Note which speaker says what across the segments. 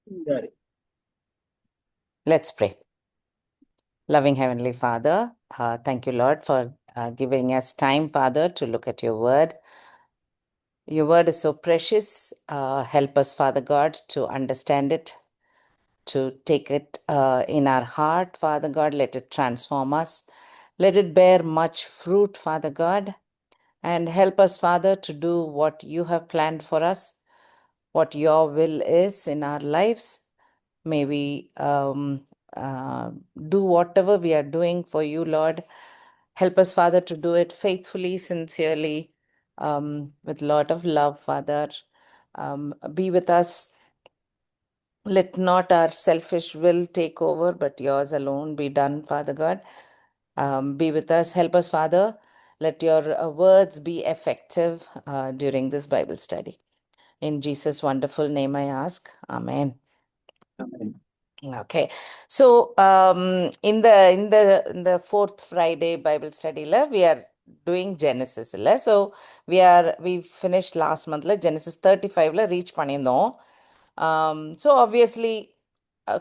Speaker 1: Got it.
Speaker 2: Let's pray. Loving Heavenly Father, thank you, Lord, for giving us time, Father, to look at your word. Your word is so precious. Help us, Father God, to understand it, to take it in our heart, Father God. Let it transform us. Let it bear much fruit, Father God. And help us, Father, to do what you have planned for us, what your will is in our lives. May we uh, do whatever we are doing for you, Lord. Help us, Father, to do it faithfully, sincerely, with a lot of love, Father. Be with us. Let not our selfish will take over, but yours alone be done, Father God. Be with us. Help us, Father. Let your words be effective during this Bible study. In Jesus' wonderful name I ask. Amen.
Speaker 1: Amen.
Speaker 2: Okay. So in the fourth Friday Bible study we are doing Genesis. So we finished last month Genesis 35 reach பண்ணியிருந்தோம். So obviously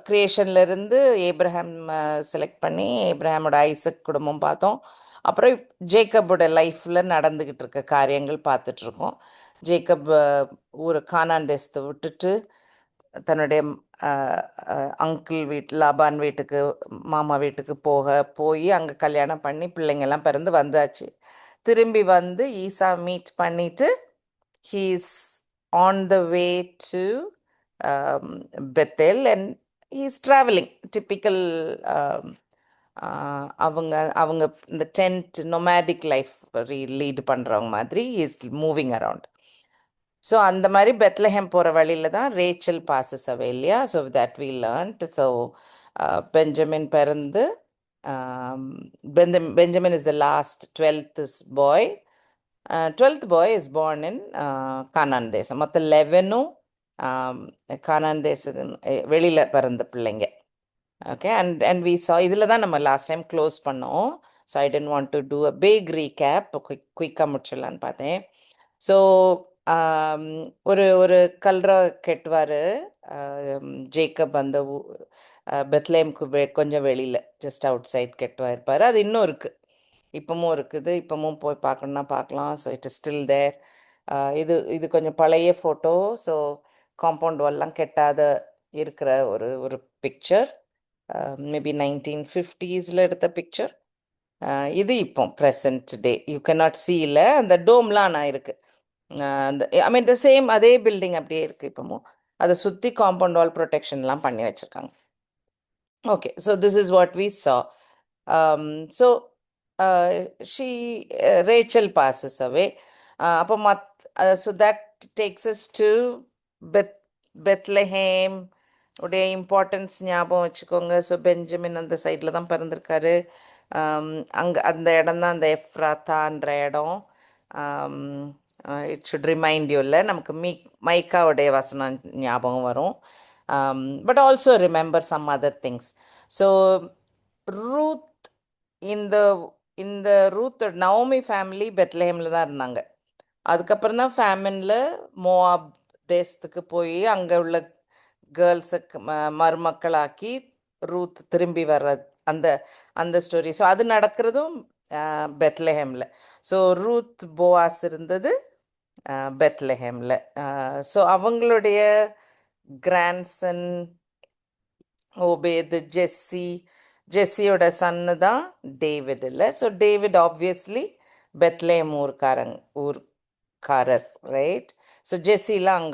Speaker 2: creationல இருந்து Abraham select பண்ணி ஏப்ரஹாமோட Isaac குடும்பம் பார்த்தோம். அப்புறம் ஜேக்கபோட லைஃப்ல நடந்துகிட்டு இருக்க காரியங்கள் பார்த்துட்டு இருக்கோம். ஜேக்கப் ஊர் கானான் தேசத்தை விட்டுட்டு தன்னுடைய அங்கிள் லாபான் வீட்டுக்கு மாமா வீட்டுக்கு போய் அங்கே கல்யாணம் பண்ணி பிள்ளைங்கெல்லாம் பிறந்து வந்தாச்சு. திரும்பி வந்து ஈசா மீட் பண்ணிட்டு he's on the way to Bethel and he's travelling typical. அவங்க அவங்க இந்த டென்ட் நொமேடிக் லைஃப் லீடு பண்ணுறவங்க மாதிரி இஸ் மூவிங் அரவுண்ட். ஸோ அந்த மாதிரி பெத்லஹேம் போகிற வழியில தான் ரேச்சல் பாசஸ் அவே இல்லையா. So that we learned. So Benjamin பிறந்து Benjamin is the last 12th boy. 12th boy is born in Canaan தேசம். மொத்தம் 11ம் கானான் தேசம் வெளியில் பிறந்த பிள்ளைங்க. ஓகே. அண்ட் வி சா இதில் தான் நம்ம லாஸ்ட் டைம் க்ளோஸ் பண்ணோம். So I tend want to do a big recap. குயிக்காக முடிச்சிடலான்னு பார்த்தேன். ஸோ ஒரு ஒரு கல்ரா கெட்டுவார் ஜேக்கப் அந்த பெத்லேம்க்கு கொஞ்சம் வெளியில் ஜஸ்ட் அவுட் சைட் கெட்டுவா இருப்பார். அது இன்னும் இருக்குது, இப்போவும் இருக்குது. இப்போவும் போய் பார்க்கணுன்னா பார்க்கலாம். So it is still there. இது இது கொஞ்சம் பழைய ஃபோட்டோ. ஸோ காம்பவுண்ட் வால்லாம் கெட்டாத இருக்கிற ஒரு ஒரு பிக்சர். மேபி 1950s எடுத்த பிக்சர். இது இப்போ present day. You cannot see இல்லை, அந்த டோம்லாம் நான் இருக்குது. அந்த ஐ மீன் த சேம் அதே பில்டிங் அப்படியே இருக்குது இப்போவும். அதை சுற்றி காம்பவுண்ட் வால் ப்ரொடெக்ஷன்லாம் பண்ணி வச்சுருக்காங்க. Okay. So this is what we saw. So she Rachel passes away. அப்போ so that takes us to Bethlehem உடைய இம்பார்ட்டன்ஸ் ஞாபகம் வச்சுக்கோங்க. ஸோ பெஞ்சமின் அந்த சைடில் தான் பிறந்திருக்காரு. அங்கே அந்த இடம் தான் அந்த எஃப்ராத்தான்ற இடம். இட் ஷுட் ரிமைண்ட் யூ இல்லை, நமக்கு மைக்காவுடைய வசனம் ஞாபகம் வரும். But also remember some other things. So Ruth இந்த இந்த ரூத் நவோமி ஃபேமிலி பெத்லஹேமில் தான் இருந்தாங்க. அதுக்கப்புறம் தான் ஃபேமினில் மோவாப் தேசத்துக்கு போய் அங்கே உள்ள கேர்ள்ஸுக்கு மருமக்களாக்கி ரூத் திரும்பி வர்ற அந்த அந்த ஸ்டோரி. ஸோ அது நடக்கிறதும் பெத்லஹேமில். ஸோ ரூத் போவாஸ் இருந்தது பெத்லஹேமில். ஸோ அவங்களுடைய கிராண்ட்சன் ஓபேது ஜெஸ்ஸியோட சன்னு தான் டேவிட் இல்லை. ஸோ டேவிட் ஆப்வியஸ்லி பெத்லேம் ஊர்க்காரர், ரைட்? ஸோ ஜெஸ்ஸிலாம்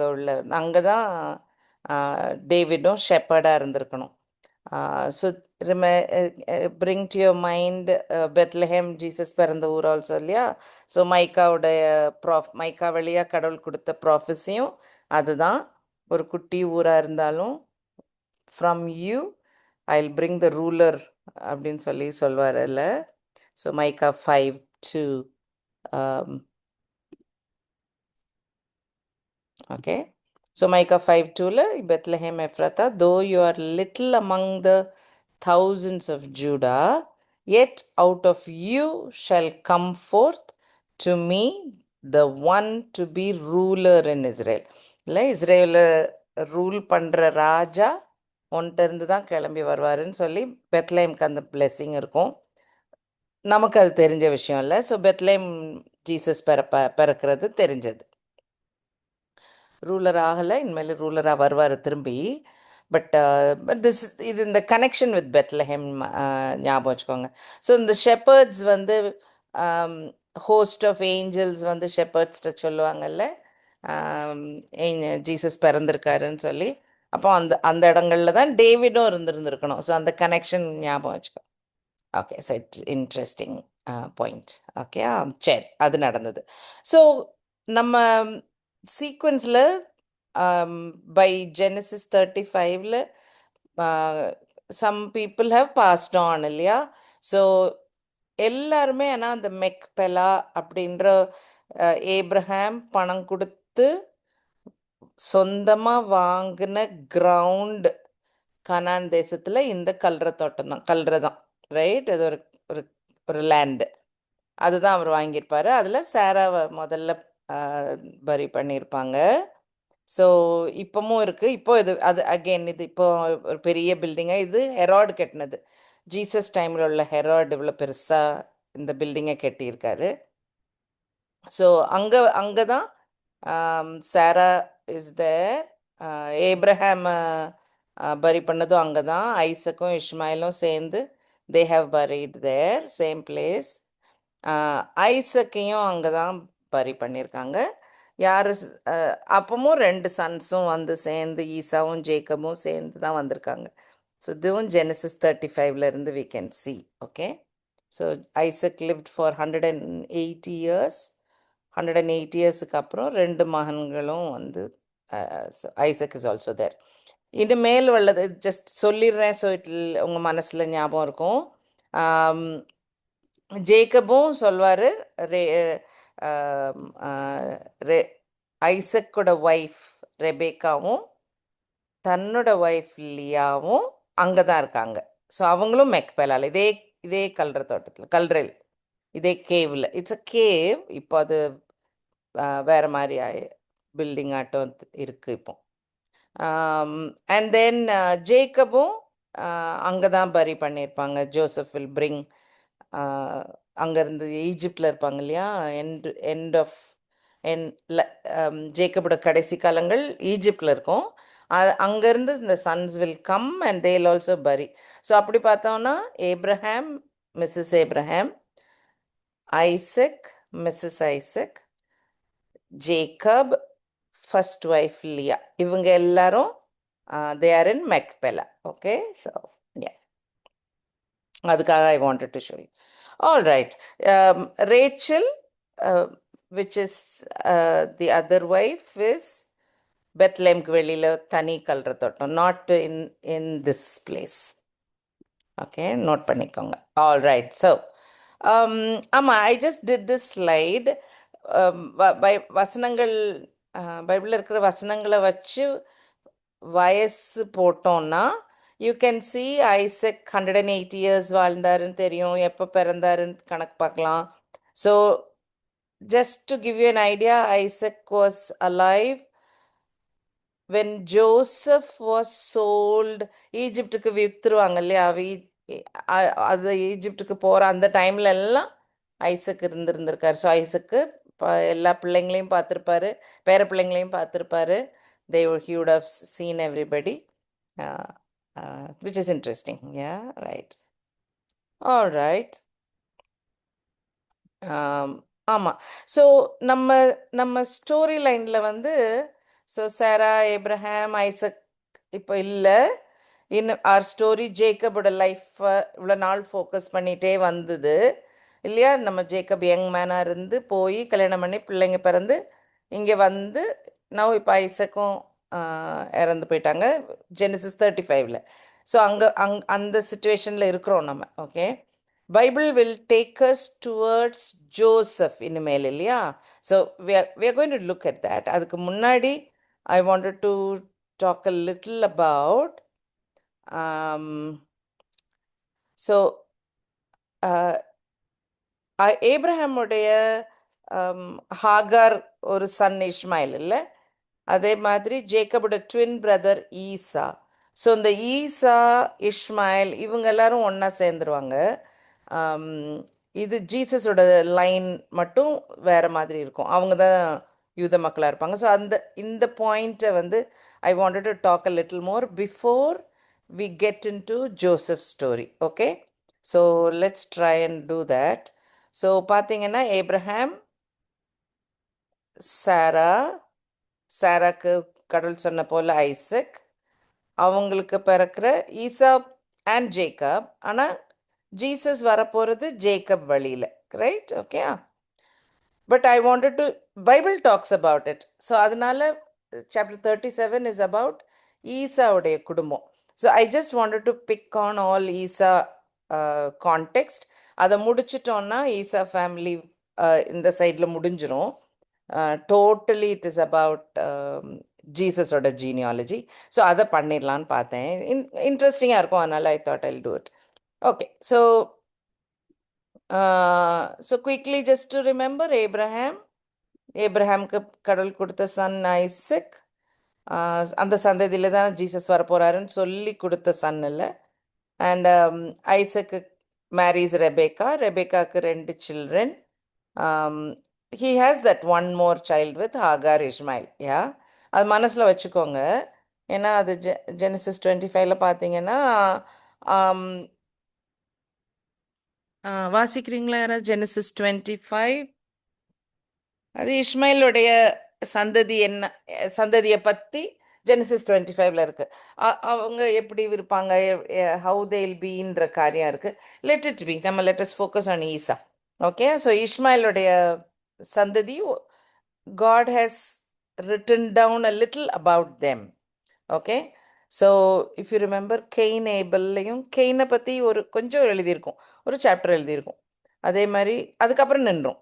Speaker 2: அங்கே தான் டேவிடும் ஷெப்பர்டாக இருந்திருக்கணும். So bring to your mind Bethlehem Jesus பிறந்த ஊர் ஆல்சோ இல்லையா. ஸோ மைக்காவுடைய மைக்கா வழியாக கடவுள் கொடுத்த ப்ராஃபஸியும் அதுதான். ஒரு குட்டி ஊராக இருந்தாலும் from you Jal bring the ruler அப்படின்னு சொல்வார் இல்லை. So mica 5:2. Okay. So Micah 5:2 Bethlehem Ephrathah, though you are little among the thousands of Judah, yet out of you shall come forth to me the one to be ruler in Israel. இல்லை, இஸ்ரேலில் rule பண்ணுற ராஜா உன்கிட்ட இருந்து தான் கிளம்பி வருவாருன்னு சொல்லி பெத்லேம்க்கு அந்த பிளெஸ்ஸிங் இருக்கும். நமக்கு அது தெரிஞ்ச விஷயம் இல்லை. ஸோ பெத்லேம் ஜீசஸ் பிறக்கிறது தெரிஞ்சது. ரூலர் ஆகலை, இனிமேல் ரூலராக வருவார் திரும்பி. பட் இது இந்த கனெக்ஷன் வித் பெத்லஹெம் ஞாபகம் வச்சுக்கோங்க. ஸோ இந்த ஷெப்பர்ட்ஸ் வந்து ஹோஸ்ட் ஆஃப் ஏஞ்சல்ஸ் வந்து ஷெப்பர்ட்ஸ்கிட்ட சொல்லுவாங்கல்ல, ஜீசஸ் பிறந்திருக்காருன்னு சொல்லி. அப்போ அந்த அந்த இடங்கள்ல தான் டேவிடும் இருந்திருக்கணும். ஸோ அந்த கனெக்ஷன் ஞாபகம் வச்சுக்கோ. Okay, so it's interesting point. Okay, சரி, அது நடந்தது. ஸோ நம்ம சீக்வன்ஸில் பை ஜெனசிஸ் 35ல் some people have passed on இல்லையா? ஸோ எல்லாருமே ஆனால் அந்த மெக்பெலா அப்படின்ற ஏப்ரஹாம் பணம் கொடுத்து சொந்தமாக வாங்கின கிரவுண்ட் கனான் தேசத்தில் இந்த கல்ற தோட்டம் தான், கல்ற தான், ரைட்? அது ஒரு ஒரு ஒரு லேண்டு, அதுதான் அவர் வாங்கியிருப்பாரு. அதில் சாராவை முதல்ல பரி பண்ணியிருப்பாங்க. ஸோ இப்போவும் இருக்குது. இப்போ இது அது அகெயின் இது இப்போ ஒரு பெரிய பில்டிங்காக, இது ஹெராட் கட்டினது. ஜீசஸ் டைமில் உள்ள ஹெராட் இவ்வளோ பெருசாக இந்த பில்டிங்கை கட்டியிருக்காரு. ஸோ அங்கே தான் சாரா இஸ் தேர். ஏப்ரஹாம் பரி பண்ணதும் அங்கே தான். ஐசக்கும் இஸ்மாயிலும் சேர்ந்து they have buried their same place. ஐசக்கையும் அங்கே தான் பரி பண்ணியிருக்காங்க. யார் அப்பவும் 2 சன்ஸும் வந்து சேர்ந்து, ஈசாவும் ஜேக்கபும் சேர்ந்து தான் வந்திருக்காங்க. ஸோ இதுவும் ஜெனசிஸ் 35ல இருந்து we can see. Okay, so Isaac lived for 180 years. 108 இயர்ஸுக்கு அப்புறம் 2 மகன்களும் வந்து ஐசக் இஸ் ஆல்சோ தேர். இனிமேல் உள்ளது ஜஸ்ட் சொல்லிடுறேன், ஸோ உங்கள் மனசில் ஞாபகம் இருக்கும். ஜேக்கபும் சொல்வார், ரே ரே ஐசக்கோட ஒய்ஃப் ரெபேக்காவும் தன்னோட ஒய்ஃப் லியாவும் அங்கே தான் இருக்காங்க. ஸோ அவங்களும் மெக்பெலால் இதே இதே கல்ற தோட்டத்தில், கல்றையில், இதே கேவில். It's a cave. இப்போ அது வேறு மாதிரி பில்டிங் ஆட்டம் இருக்குது இப்போ. அண்ட் தென் ஜேக்கபும் அங்கே தான் பரி பண்ணியிருப்பாங்க. ஜோசப் வில் பிரிங், அங்கேருந்து ஈஜிப்டில் இருப்பாங்க இல்லையா, எண்ட் ஆஃப் ஜேக்கபோட கடைசி காலங்கள் ஈஜிப்டில் இருக்கும். அங்கேருந்து இந்த sons will come and they'll also bury. So அப்படி பார்த்தோம்னா Abraham, Mrs Abraham, Isaac, Mrs Isaac, Jacob, first wife Leah, இவங்க எல்லாரும் they are in Machpelah. Okay, so அதுக்காக I wanted to show you. All right, Rachel, which is the other wife, is பெத்லேம்க்கு வெளியில் தனி கல்ற தோட்டம், not in this place. Okay, note பண்ணிக்கோங்க. All right, so ஆமாம், I just did this slide. வசனங்கள், பைபிளில் இருக்கிற வசனங்களை வச்சு வயசு போட்டோம்னா you can see Isaac 180 years வாழ்ந்தாருன்னு தெரியும். எப்போ பிறந்தாருன்னு கணக்கு பார்க்கலாம். So just to give you an idea, Isaac was alive when Joseph was sold. ஈஜிப்டுக்கு வித்துருவாங்க இல்லையா, அது ஈஜிப்டுக்கு போகிற அந்த டைம்ல எல்லாம் ஐசக் இருந்திருக்காரு. ஸோ ஐசக்கு எல்லா பிள்ளைங்களையும் பார்த்துருப்பாரு, பேர பிள்ளைங்களையும் பார்த்துருப்பாரு. he would have seen everybody, which is interesting. Yeah, right. All right. ஆமாம். ஸோ நம்ம நம்ம ஸ்டோரி லைனில் வந்து, ஸோ சாரா, ஏப்ரஹாம், ஐசக் இப்போ இல்லை. இன்னும் ஆர் ஸ்டோரி ஜேக்கபோட லைஃப்பை இவ்வளோ நாள் ஃபோக்கஸ் பண்ணிகிட்டே வந்தது இல்லையா. நம்ம ஜேக்கப் யங் மேனாக இருந்து போய் கல்யாணம் பண்ணி பிள்ளைங்க பிறந்து இங்கே வந்து நவ் இப்போ ஐசக்கும் இறந்து போயிட்டாங்க ஜெனசிஸ் 35ல். ஸோ அந்த சுச்சுவேஷனில் இருக்கிறோம் நம்ம. Okay, Bible will take us towards Joseph இனிமேல் இல்லையா. So we are going to look at that. அதுக்கு முன்னாடி I wanted to talk a little about so ஏப்ரஹாமுடைய ஹாகார் ஒரு சன் இஸ்மாயில் இல்லை, அதே மாதிரி ஜேக்கபோட ட்வின் பிரதர் ஈசா. ஸோ இந்த ஈசா, இஸ்மாயில் இவங்க எல்லாரும் ஒன்றா சேர்ந்துருவாங்க. ஆம், இது ஜீசஸோட லைன் மட்டும் வேற மாதிரி இருக்கும். அவங்க தான் யூத மக்களாக இருப்பாங்க. ஸோ இந்த பாயிண்ட்டை வந்து I wanted to talk a little more before we get into Joseph story. Okay, so let's try and do that. So பார்த்தீங்கன்னா ஏப்ரஹாம், சாரா, சாராக்கு கடவுள் சொன்ன போல ஐசக், அவங்களுக்கு பிறக்கிற ஈசா அண்ட் ஜேக்கப். ஆனால் ஜீசஸ் வரப்போகிறது ஜேக்கப் வழியில், right? Okay, but I wanted to Bible talks about it. So அதனால சாப்டர் 37 இஸ் அபவுட் ஈசாவுடைய குடும்பம். So I just wanted to pick on all Isha context. அதை முடிச்சிட்டோன்னா ஈசா ஃபேமிலி இந்த சைடில் முடிஞ்சிரும். டோட்டலி இட் இஸ் அபவுட் ஜீசஸோட ஜீனியாலஜி. ஸோ அதை பண்ணிடலான்னு பார்த்தேன். இன்ட்ரெஸ்டிங்காக இருக்கும், அதனால் I thought I'll do it. Okay, so quickly just to remember ஏப்ரஹாம்க்கு கடவுள் கொடுத்த சன் ஐசக். அந்த சந்ததியில் தான் ஜீசஸ் வரப்போகிறாருன்னு சொல்லி கொடுத்த சன் இல்லை. And Isaac marries Rebecca. ரெபேக்காவுக்கு 2 children. He has that one more child with Hagar Ishmael. Yeah, அது மனசில் வச்சுக்கோங்க. ஏன்னா அது ஜெனசிஸ் 25ல பார்த்தீங்கன்னா வாசிக்கிறீங்களா யாராவது? ஜெனசிஸ் 25 அது இஸ்மாயிலுடைய சந்ததி என்ன, சந்ததியை பற்றி ஜெனசிஸ் 25ல இருக்கு. அவங்க எப்படி இருப்பாங்க, ஹவு தேல் பீன்ற காரியம் இருக்கு. லெட் இட் பி, நம்ம let us focus on Esau. Okay, so இஸ்மாயிலுடைய சந்ததி, God has written down a little about them. Okay, so if you remember Cain ஏபல்லையும் கெயினை பற்றி கொஞ்சம் எழுதியிருக்கும், ஒரு சாப்டர் எழுதியிருக்கும். அதே மாதிரி அதுக்கப்புறம் நின்றோம்.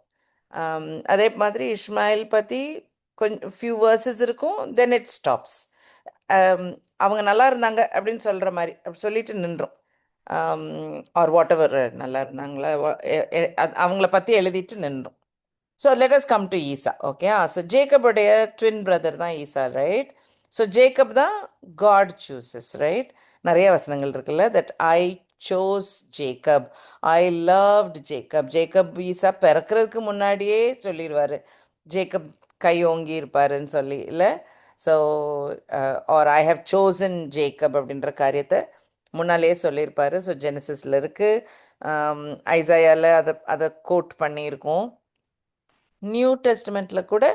Speaker 2: அதே மாதிரி இஸ்மாயில் பற்றி கொஞ்சம் ஃபியூ வேர்சஸ் இருக்கும், தென் இட் ஸ்டாப்ஸ். அவங்க நல்லா இருந்தாங்க அப்படின்னு சொல்கிற மாதிரி அப்படி சொல்லிட்டு நின்றோம். ஆர் வாட் எவர், நல்லா இருந்தாங்களா அவங்கள பற்றி எழுதிட்டு நின்றோம். So let us come to Esau. Okay, so ஜேக்கபுடைய ட்வின் பிரதர் தான் ஈசா, ரைட்? ஸோ ஜேக்கப் தான் காட் சூசஸ், ரைட்? நிறைய வசனங்கள் இருக்குல்ல, that I chose Jacob, I loved Jacob. Jacob Esau பிறக்கிறதுக்கு முன்னாடியே சொல்லிடுவார் ஜேக்கப் கை ஓங்கி இருப்பாருன்னு சொல்லி, இல்லை? So are I have chosen Jacob அப்படின்ற காரியத்தை முன்னாலேயே சொல்லியிருப்பார். ஸோ ஜெனசிஸில் இருக்குது, ஐசாயாவில் அதை கோட் பண்ணியிருக்கோம். நியூ டெஸ்டமெண்ட்டில் கூட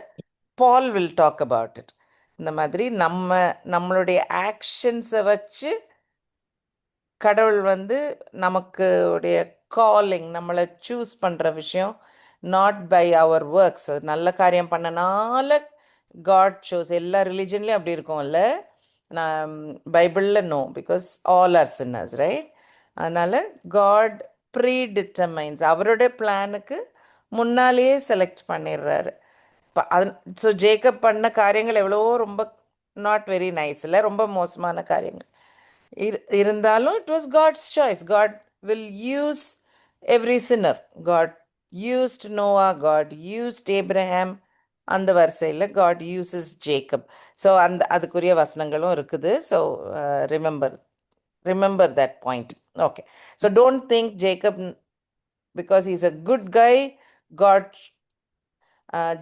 Speaker 2: Paul will talk about it. இந்த மாதிரி நம்மளுடைய ஆக்ஷன்ஸை வச்சு கடவுள் வந்து நமக்கு உடைய காலிங், நம்மளை சூஸ் பண்ணுற விஷயம், நாட் பை அவர் ஒர்க்ஸ். நல்ல காரியம் பண்ணனால காட் சோஸ். எல்லா ரிலீஜன்லேயும் அப்படி இருக்கும்ல, நான் பைபிளில் no, because all are sinners, right? அதனால் காட் ப்ரீ டிட்டர்மைன்ஸ், அவருடைய பிளானுக்கு முன்னாலேயே செலக்ட் பண்ணிடுறாரு. அது ஸோ ஜேக்கப் பண்ண காரியங்கள் எவ்வளோ ரொம்ப நாட் வெரி நைஸ், இல்லை? ரொம்ப மோசமான காரியங்கள் இருந்தாலும் it was God's choice. God will use every sinner. God used Noah, God used Abraham. அந்த வரிசையில் காட் யூசஸ் ஜேக்கப். ஸோ அதுக்குரிய வசனங்களும் இருக்குது. So remember that point. Okay, so don't think Jacob because is a good guy, God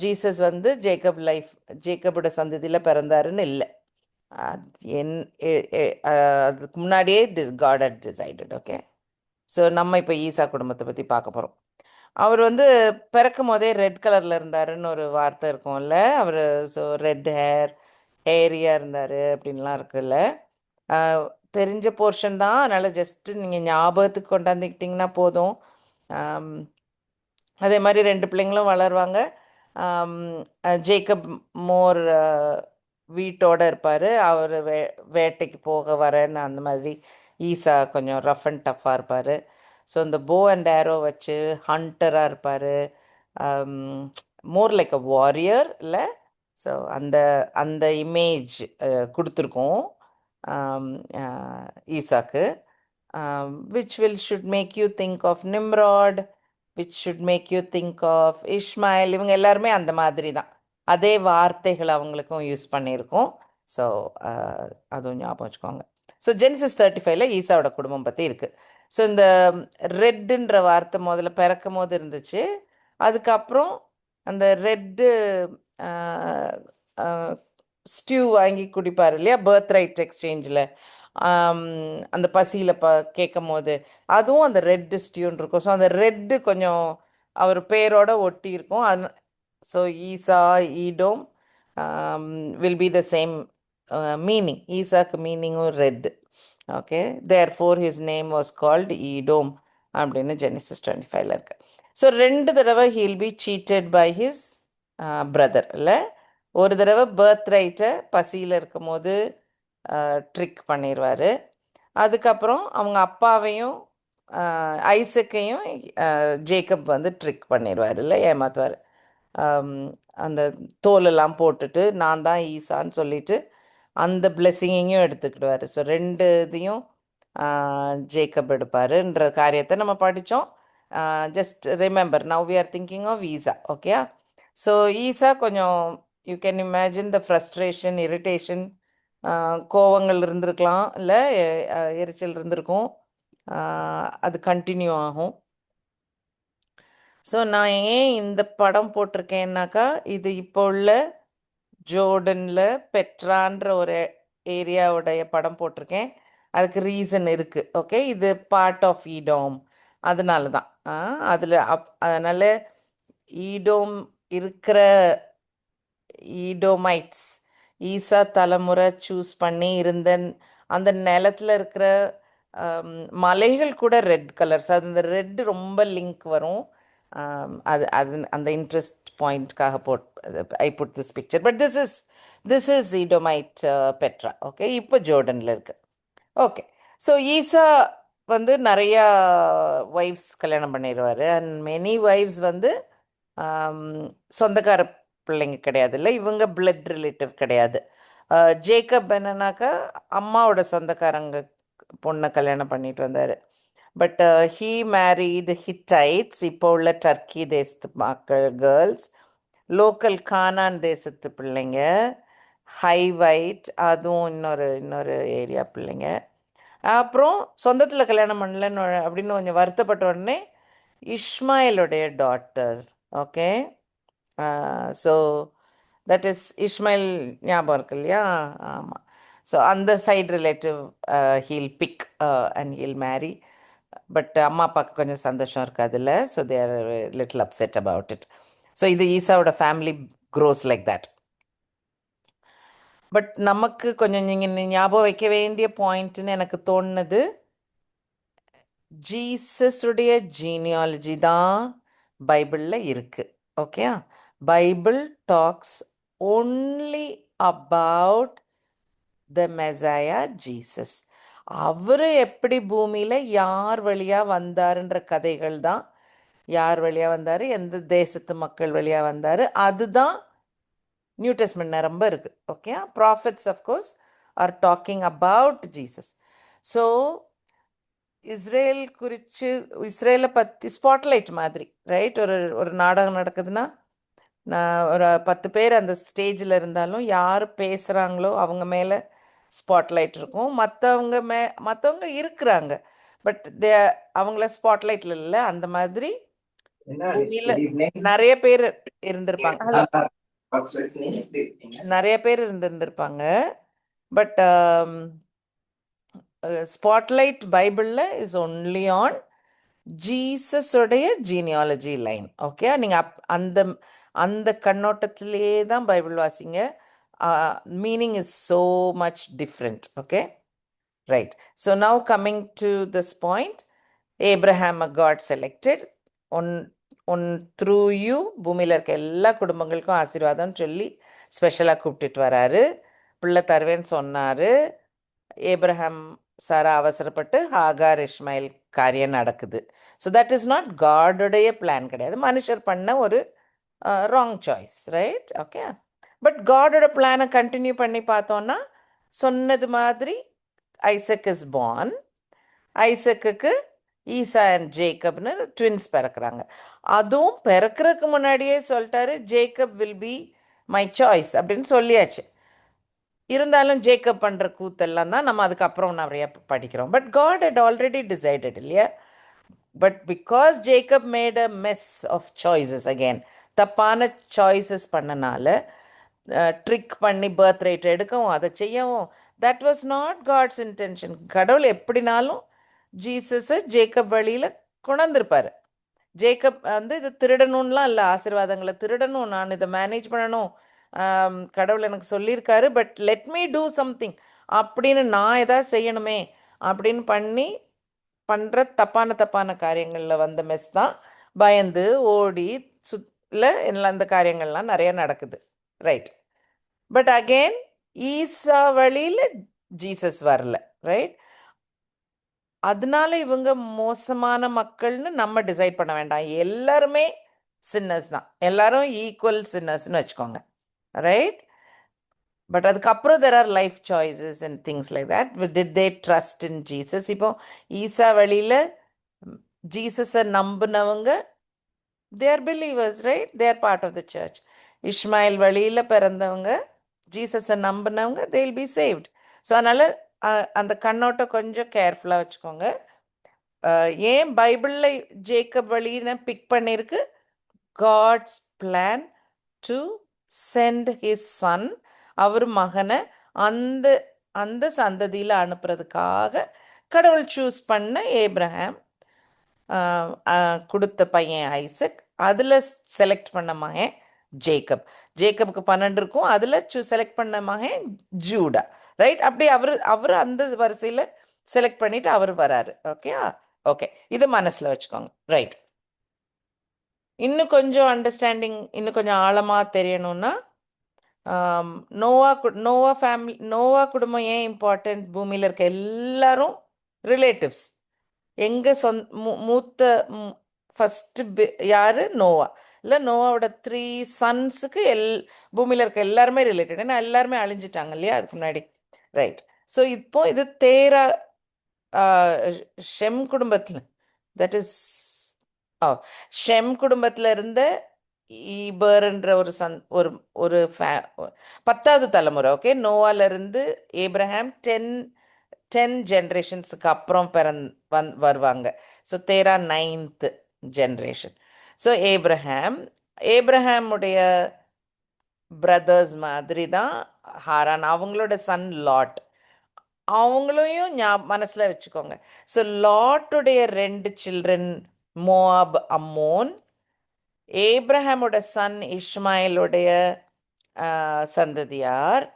Speaker 2: Jesus வந்து ஜேக்கபோட சந்ததியில் பிறந்தாருன்னு இல்லை. அதுக்கு முன்னாடியே God had decided. Okay, so நம்ம இப்போ ஈசா குடும்பத்தை பற்றி பார்க்க போகிறோம். அவர் வந்து பிறக்கும் போதே ரெட் கலரில் இருந்தாருன்னு ஒரு வார்த்தை இருக்கும்ல. அவர் ஸோ ரெட் ஹேர், ஏரியா இருந்தார் அப்படின்லாம் இருக்குல்ல. தெரிஞ்ச போர்ஷன் தான், அதனால் ஜஸ்ட்டு நீங்கள் ஞாபகத்துக்கு கொண்டாந்துக்கிட்டிங்கன்னா போதும். அதே மாதிரி 2 பிள்ளைங்களும் வளருவாங்க. ஜேக்கப் மோர் வீட்டோடு இருப்பார். அவர் வேட்டைக்கு போக வரேன்னு அந்த மாதிரி. ஈசா கொஞ்சம் ரஃப் அண்ட் டஃப்பாக இருப்பார். ஸோ இந்த போ அண்ட் ஏரோ வச்சு ஹண்டராக இருப்பார். மோர் லைக் அ வாரியர், இல்லை? ஸோ அந்த இமேஜ் கொடுத்துருக்கோம் ஈசாக்கு, which should make you think of Nimrod, which should make you think of Ishmael. இவங்க எல்லாருமே அந்த மாதிரி தான். அதே வார்த்தைகள் அவங்களுக்கும் யூஸ் பண்ணியிருக்கோம். ஸோ அதுவும் ஞாபகம் வச்சுக்கோங்க. ஸோ ஜெனிசிஸ் 35ல ஈசாவோட குடும்பம் பற்றி இருக்குது. ஸோ இந்த ரெட்டுன்ற வார்த்தை முதல்ல பிறக்கும் போது இருந்துச்சு. அதுக்கப்புறம் அந்த ரெட்டு ஸ்டியூ வாங்கி குடிப்பார் இல்லையா, பர்த் ரைட் எக்ஸ்சேஞ்சில். அந்த பசியில் கேட்கும் போது அதுவும் அந்த ரெட்டு ஸ்டியூன்னு இருக்கும். ஸோ அந்த ரெட்டு கொஞ்சம் அவர் பேரோட ஒட்டி இருக்கும். So Esau, Edom will be the same meaning. ஈசாக்கு மீனிங்கும் red. Okay, therefore his name was called Edom அப்படின்னு ஜெனிசிஸ் 25ல இருக்கு. ஸோ 2 தடவை he'll be cheated by his brother. இல்லை, ஒரு தடவை பர்த் ரைட்டை பசியில் இருக்கும் போது ட்ரிக் பண்ணிடுவார். அதுக்கப்புறம் அவங்க அப்பாவையும் ஐசக்கையும் ஜேக்கப் வந்து ட்ரிக் பண்ணிடுவார், இல்லை ஏமாத்துவார். அந்த தோலெல்லாம் போட்டுட்டு நான் தான் ஈசான்னு சொல்லிட்டு அந்த பிளெஸ்ஸிங்கையும் எடுத்துக்கிடுவார். ஸோ 2 இதையும் ஜேக்கப் எடுப்பாருன்ற காரியத்தை நம்ம படித்தோம். Just remember, now we are thinking of Esau. Okay, so Esau கொஞ்சம் you can imagine the frustration, irritation, கோவங்கள் இருந்திருக்கலாம், இல்லை எரிச்சல் இருந்திருக்கும். அது கண்டினியூ ஆகும். ஸோ நான் ஏன் இந்த படம் போட்டிருக்கேன்னாக்கா, இது இப்போ உள்ள ஜோர்டனில் பெட்ரான்ற ஒரு ஏரியாவுடைய படம் போட்டிருக்கேன். அதுக்கு ரீசன் இருக்குது. ஓகே, இது பார்ட் ஆஃப் ஈடோம், அதனால தான். அதில் அதனால் ஈடோம் இருக்கிற ஈடோமைட்ஸ் ஈசா தலைமுறை சூஸ் பண்ணி இருந்த அந்த நிலத்தில் இருக்கிற மலைகள் கூட ரெட் கலர்ஸ். அது இந்த ரெட் ரொம்ப லிங்க் வரும். அது அது அந்த இன்ட்ரெஸ்ட் பாயிண்ட்காக I put this picture. But this is Edomite Petra. Okay, இப்போ ஜோர்டனில் இருக்கு. ஓகே, ஸோ ஈசா வந்து நிறையா ஒய்ஃப்ஸ் கல்யாணம் பண்ணிடுவார். அண்ட் மெனி ஒய்ஃப்ஸ் வந்து சொந்தக்கார பிள்ளைங்க கிடையாது, இல்லை இவங்க பிளட் ரிலேட்டிவ் கிடையாது. ஜேக்கப் என்னன்னாக்கா அம்மாவோட சொந்தக்காரங்க பொண்ணை கல்யாணம் பண்ணிட்டு வந்தார். பட் ஹீ மேரீடு ஹிட்டைட்ஸ், இப்போ உள்ள டர்க்கி தேசத்து மக்கள் கேர்ள்ஸ், லோக்கல் கானான் தேசத்து பிள்ளைங்க, ஹைவைட் அதுவும் இன்னொரு ஏரியா பிள்ளைங்க. அப்புறம் சொந்தத்தில் கல்யாணம் பண்ணலன்னு அப்படின்னு கொஞ்சம் வருத்தப்பட்ட உடனே இஸ்மாயிலுடைய daughter. Okay, so that is Ishmael ஞாபகம் இருக்கு இல்லையா? ஆமாம். ஸோ அந்த side relative he'll pick and he'll marry. But அம்மா அப்பாவுக்கு கொஞ்சம் சந்தோஷம் இருக்காதுல்ல. So they are little upset about it. So இது ஈசாவோட family grows like that. But நமக்கு கொஞ்சம் நீங்கள் ஞாபகம் வைக்க வேண்டிய பாயிண்ட்னு எனக்கு தோணுது, ஜீசஸுடைய ஜீனியாலஜி தான் பைபிளில் இருக்குது. Okay, Bible tax only about the Messiah Jesus. அவர் எப்படி பூமியில் யார் வழியாக வந்தாருன்ற கதைகள் தான். யார் வழியாக வந்தார், எந்த தேசத்து மக்கள் வழியாக வந்தார், அதுதான் நியூ டெஸ்ட்மெண்ட் ரொம்ப இருக்குது. Okay, profits of course are talking about Jesus. So இஸ்ரேலை பற்றி ஸ்பாட்லைட் மாதிரி, ரைட்? ஒரு நாடகம் நடக்குதுன்னா நான் ஒரு 10 பேர் அந்த ஸ்டேஜில் இருந்தாலும் யார் பேசுகிறாங்களோ அவங்க மேலே ஸ்பாட்லைட் இருக்கும். மற்றவங்க இருக்கிறாங்க, பட் அவங்கள ஸ்பாட்லைட்டில் இல்லை. அந்த மாதிரி பூமியில் நிறைய பேர் இருந்திருப்பாங்க. ஹலோ, நிறைய பேர் இருந்திருப்பாங்க. பட் ஸ்பாட்லைட் பைபிளில் இஸ் ஒன்லி ஆன் ஜீசஸோடைய ஜீனியாலஜி லைன். ஓகே, நீங்கள் அந்த கண்ணோட்டத்திலே தான் பைபிள் வாசிங்க. Meaning is so much different. Okay, right. So now coming to this point, Abraham God selected one through you. பூமியில் இருக்க எல்லா குடும்பங்களுக்கும் ஆசீர்வாதம்னு சொல்லி ஸ்பெஷலாக கூப்பிட்டுட்டு வராரு. பிள்ளை தருவேன்னு சொன்னார். ஏப்ரஹாம் சாரா அவசரப்பட்டு ஹாகார் இஸ்மாயில் காரியம் நடக்குது. ஸோ தட் இஸ் நாட் காடுடைய பிளான் கிடையாது, மனுஷர் பண்ண ஒரு wrong choice, right? Okay, but காடோட பிளானை கண்டினியூ பண்ணி பார்த்தோன்னா சொன்னது மாதிரி ஐசக் இஸ் பார்ன். ஐசக்குக்கு ஈசா அண்ட் ஜேக்கப்னு ட்வின்ஸ் பிறக்கிறாங்க. அதுவும் பிறக்கிறதுக்கு முன்னாடியே சொல்லிட்டாரு, Jacob will be my choice அப்படின்னு சொல்லியாச்சு. இருந்தாலும் ஜேக்கப் பண்ணுற கூத்தெல்லாம் தான் நம்ம அதுக்கப்புறம் நிறைய படிக்கிறோம். But God had already decided இல்லையா? But because Jacob made a mess of choices again, தப்பான சாய்ஸஸ் பண்ணனால, ட்ரிக் பண்ணி பர்த் ரேட் எடுக்கவும் அதை செய்யவும், that was not God's intention. கடவுள் எப்படினாலும் ஜீசஸை ஜேக்கப் வழியில் கொண்டாந்துருப்பார். ஜேக்கப் வந்து இது திருடணும்லாம் இல்லை, ஆசீர்வாதங்களை திருடணும், நான் இதை மேனேஜ் பண்ணணும், கடவுள் எனக்கு சொல்லியிருக்காரு, but let me do something அப்படின்னு நான் எதாவது செய்யணுமே அப்படின்னு பண்ணுற தப்பான காரியங்களில் வந்த மெஸ் தான் பயந்து ஓடி சுற்றில எல்லாம் அந்த காரியங்கள்லாம் நிறைய நடக்குது. ரைட். பட் அகெயின் ஈசா வழியில் ஜீசஸ் வரல. ரைட். அதனால இவங்க மோசமான மக்கள்னு நம்ம டிசைட் பண்ண வேண்டாம். எல்லாருமே சின்னர்ஸ் தான், எல்லாரும் ஈக்குவல் சின்னர்ஸ்னு வச்சுக்கோங்க. ரைட். பட் அதுக்கப்புறம் there are life choices and things like that. Did they trust in Jesus? இப்போ ஈசா வழியில் ஜீசஸை நம்பினவங்க they are believers. Right. They are part of the church. Ishmael வழியில் பிறந்தவங்க ஜீசஸை நம்பினவங்க they will be saved. So அதனால் அந்த கண்ணோட்டம் கொஞ்சம் கேர்ஃபுல்லாக வச்சுக்கோங்க. ஏன் பைபிளில் ஜேக்கப் வழின்னு பிக் பண்ணியிருக்கு? God's plan to send his son, அவர் மகனை அந்த அந்த சந்ததியில் அனுப்புறதுக்காக கடவுள் சூஸ் பண்ண ஏப்ரஹாம் கொடுத்த பையன் ஐசக், அதில் செலக்ட் பண்ண மகன் ஜேக்கப். ஜேக்கப்புக்கு 12 இருக்கும், அதில் செலக்ட் பண்ண மகன் ஜூடா. ரைட். அப்படி அவர் அந்த வரிசையில் செலக்ட் பண்ணிட்டு அவர் வராரு. ஓகே. ஓகே, இது மனசில் வச்சுக்கோங்க. ரைட். இன்னும் கொஞ்சம் அண்டர்ஸ்டாண்டிங், இன்னும் கொஞ்சம் ஆழமாக தெரியணும்னா, நோவா ஃபேமிலி, நோவா குடும்பம் ஏன் இம்பார்ட்டன்ட்? பூமியில் இருக்க எல்லாரும் ரிலேட்டிவ்ஸ். எங்கே மூத்த ஃபஸ்ட்டு யார்? நோவா. இல்லை, நோவாவோட 3 சன்ஸுக்கு பூமியில் இருக்க எல்லாருமே ரிலேட்டட். ஏன்னா எல்லாருமே அழிஞ்சிட்டாங்க இல்லையா அதுக்கு முன்னாடி. ரைட். ஸோ இப்போ இது தேரா ஷெம் குடும்பத்தில், தட் இஸ் ஷெம் குடும்பத்தில் இருந்த ஈபர்ன்ற ஒரு ஒரு ஒரு 10வது தலைமுறை. ஓகே. நோவாலிருந்து ஏப்ரஹாம் 10 ஜென்ரேஷன்ஸுக்கு அப்புறம் வருவாங்க. So Terah 9th generation. So ஏப்ரஹாமுடைய பிரதர்ஸ் மாதிரி தான் ஹாரான், அவங்களோட சன் லாட். அவங்களையும் மனசில் வச்சுக்கோங்க. ஸோ லாட்டுடைய 2 சில்ட்ரன் மோவாப், அம்மோன். ஏப்ரஹாமோட சன் இஸ்மாயிலுடைய சந்ததியார்.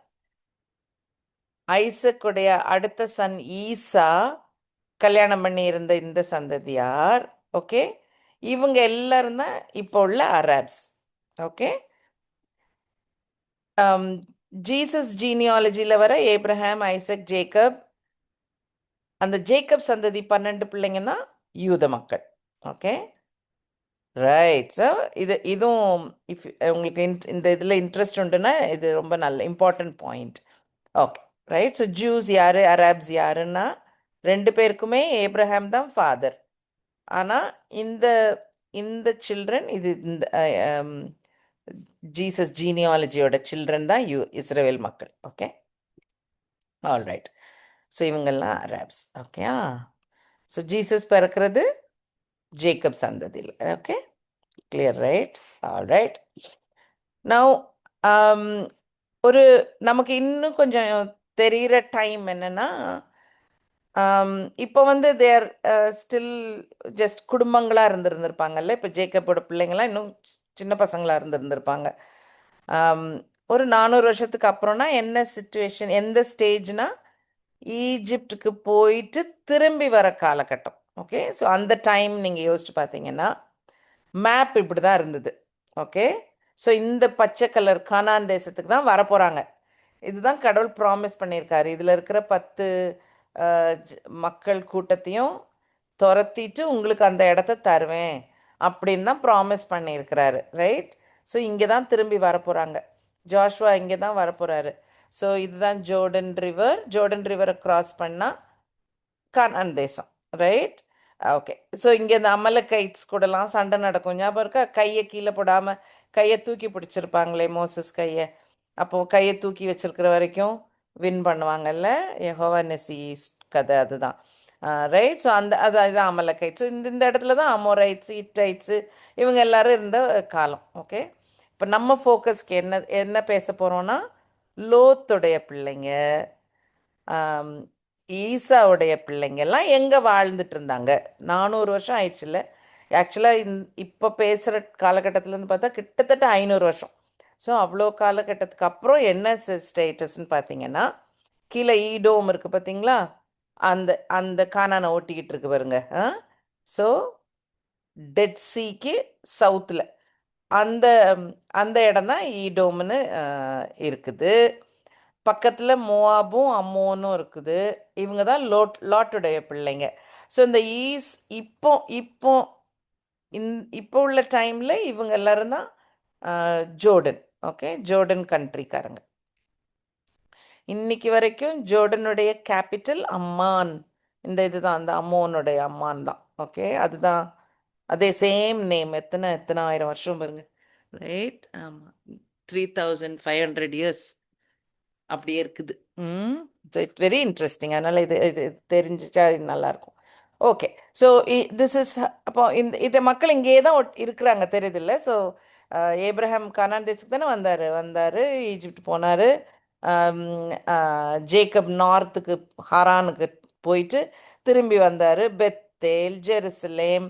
Speaker 2: ஐசக்குடைய அடுத்த சன் ஈசா, கல்யாணம் பண்ணி இருந்த இந்த சந்ததியார். ஓகே. இவங்க எல்லாரும் தான் இப்போ உள்ள அரேப்ஸ். ஓகே. ஜீசஸ் ஜீனியாலஜியில் வர ஏப்ரஹாம், ஐசக், ஜேக்கப், அந்த ஜேக்கப் சந்ததி 12 பிள்ளைங்க தான் யூத மக்கள். ஓகே. ரைட். ஸோ இதுவும் உங்களுக்கு இந்த இதில் இன்ட்ரெஸ்ட் உண்டுன்னா இது ரொம்ப நல்ல important point. Okay. Right. So juice யார், அரேப்ஸ் யாருன்னா 2 பேருக்குமே ஏப்ரஹாம் தான் ஃபாதர். ஆனால் இந்த இந்த சில்ட்ரன், இது இந்த ஜீசஸ் ஜீனியாலஜியோட சில்ட்ரன் தான் இஸ்ரேல் மக்கள். ஓகே. All right. ஸோ இவங்கெல்லாம் அரேப்ஸ். ஓகே. ஸோ ஜீசஸ் பிறக்கிறது ஜேக்கப் சந்ததியில். Okay. Clear. Right. All right. Now ஒரு நமக்கு இன்னும் கொஞ்சம் தெரிகிற டைம் என்னென்னா, இப்போ வந்து தேர் ஸ்டில் ஜஸ்ட் குடும்பங்களாக இருந்திருப்பாங்கல்ல. இப்போ ஜேக்கப்போட பிள்ளைங்களாம் இன்னும் சின்ன பசங்களாக இருந்திருப்பாங்க. ஒரு 400 வருஷத்துக்கு அப்புறம்னா என்ன சிச்சுவேஷன், எந்த ஸ்டேஜ்னா ஈஜிப்டுக்கு போயிட்டு திரும்பி வர காலகட்டம். ஓகே. ஸோ அந்த டைம் நீங்கள் யோசிச்சு பார்த்தீங்கன்னா மேப் இப்படி தான் இருந்தது. ஓகே. ஸோ இந்த பச்சை கலர் கானான் தேசத்துக்கு தான் வரப்போகிறாங்க. இதுதான் கடவுள் ப்ராமிஸ் பண்ணியிருக்காரு. இதில் இருக்கிற 10 மக்கள் கூட்டத்தையும் துரத்திட்டு உங்களுக்கு அந்த இடத்த தருவேன் அப்படின்னு தான் ப்ராமிஸ் பண்ணியிருக்கிறாரு. ரைட். ஸோ இங்கே தான் திரும்பி வரப்போகிறாங்க. ஜாஷ்வா இங்கே தான் வரப்போகிறாரு. ஸோ இதுதான் ஜோர்டன் ரிவர். ஜோர்டன் ரிவரை க்ராஸ் பண்ணால் கானான் தேசம். ரைட். ஓகே. ஸோ இங்கே இந்த அமலக்கைட்ஸ் கூடலாம் சண்டை நடக்கும், ஞாபகம் இருக்கா? கையை கீழே போடாமல் கையை தூக்கி பிடிச்சிருப்பாங்களே மோசஸ் கையை, அப்போது கையை தூக்கி வச்சிருக்கிற வரைக்கும் வின் பண்ணுவாங்கல்ல, யெகோவா நிசி கதை அதுதான். ரைட். ஸோ அதுதான் அமலக்கைட். ஸோ இந்த இடத்துல தான் அமோரைட்ஸு, இட்டைட்ஸு இவங்க எல்லாரும் இருந்த காலம். ஓகே, இப்போ நம்ம ஃபோக்கஸ்க்கு என்ன என்ன பேச போகிறோன்னா, லோத்துடைய பிள்ளைங்க, ஈசாவுடைய பிள்ளைங்கெல்லாம் எங்கே வாழ்ந்துட்டு இருந்தாங்க. 400 வருஷம் ஆயிடுச்சுல்ல. ஆக்சுவலாக இப்போ பேசுகிற காலகட்டத்திலேருந்து பார்த்தா கிட்டத்தட்ட 500 வருஷம். ஸோ அவ்வளோ காலகட்டத்துக்கு அப்புறம் என்ன ஸ்டேட்டஸ்ன்னு பார்த்தீங்கன்னா, கீழே ஈடோம் இருக்குது பார்த்தீங்களா, அந்த அந்த கானானை ஓட்டிக்கிட்டு இருக்கு பாருங்க. ஸோ டெட் சீக்கு சவுத்தில் அந்த அந்த இடம் தான் ஈடோம்னு இருக்குது. பக்கத்தில் மோவாபும் அம்மோனும் இருக்குது. இவங்க தான் லாட்டுடைய பிள்ளைங்க. ஸோ இந்த இப்போ இப்போ இப்போ உள்ள டைமில் இவங்க எல்லாரும் தான் ஜோர்டன். Okay, Jordan கண்ட்ரிக்காரங்க. இன்னைக்கு வரைக்கும் ஜோர்டனுடைய கேபிட்டல் அம்மான். இந்த இதுதான் அந்த அம்மோனுடைய அம்மான் தான். ஓகே, அதுதான் அதே சேம் நேம். எத்தனை எத்தனை ஆயிரம் வருஷம் பாருங்க. ரைட். ஆமாம், 3500 இயர்ஸ் அப்படியே இருக்குது. It's very interesting. அதனால் இது இது தெரிஞ்சிச்சா நல்லாயிருக்கும். ஓகே, ஸோ திஸ் இஸ் அப்போ இந்த மக்கள் இங்கேயே தான் இருக்கிறாங்க தெரியுதில்ல. ஸோ ஏப்ரஹாம் கானான் தேசத்துக்கு தானே வந்தார், ஈஜிப்ட் போனார். ஜேக்கப் நார்த்துக்கு ஹாரானுக்கு போயிட்டு திரும்பி வந்தார். பெத்தேல், ஜெருசலேம்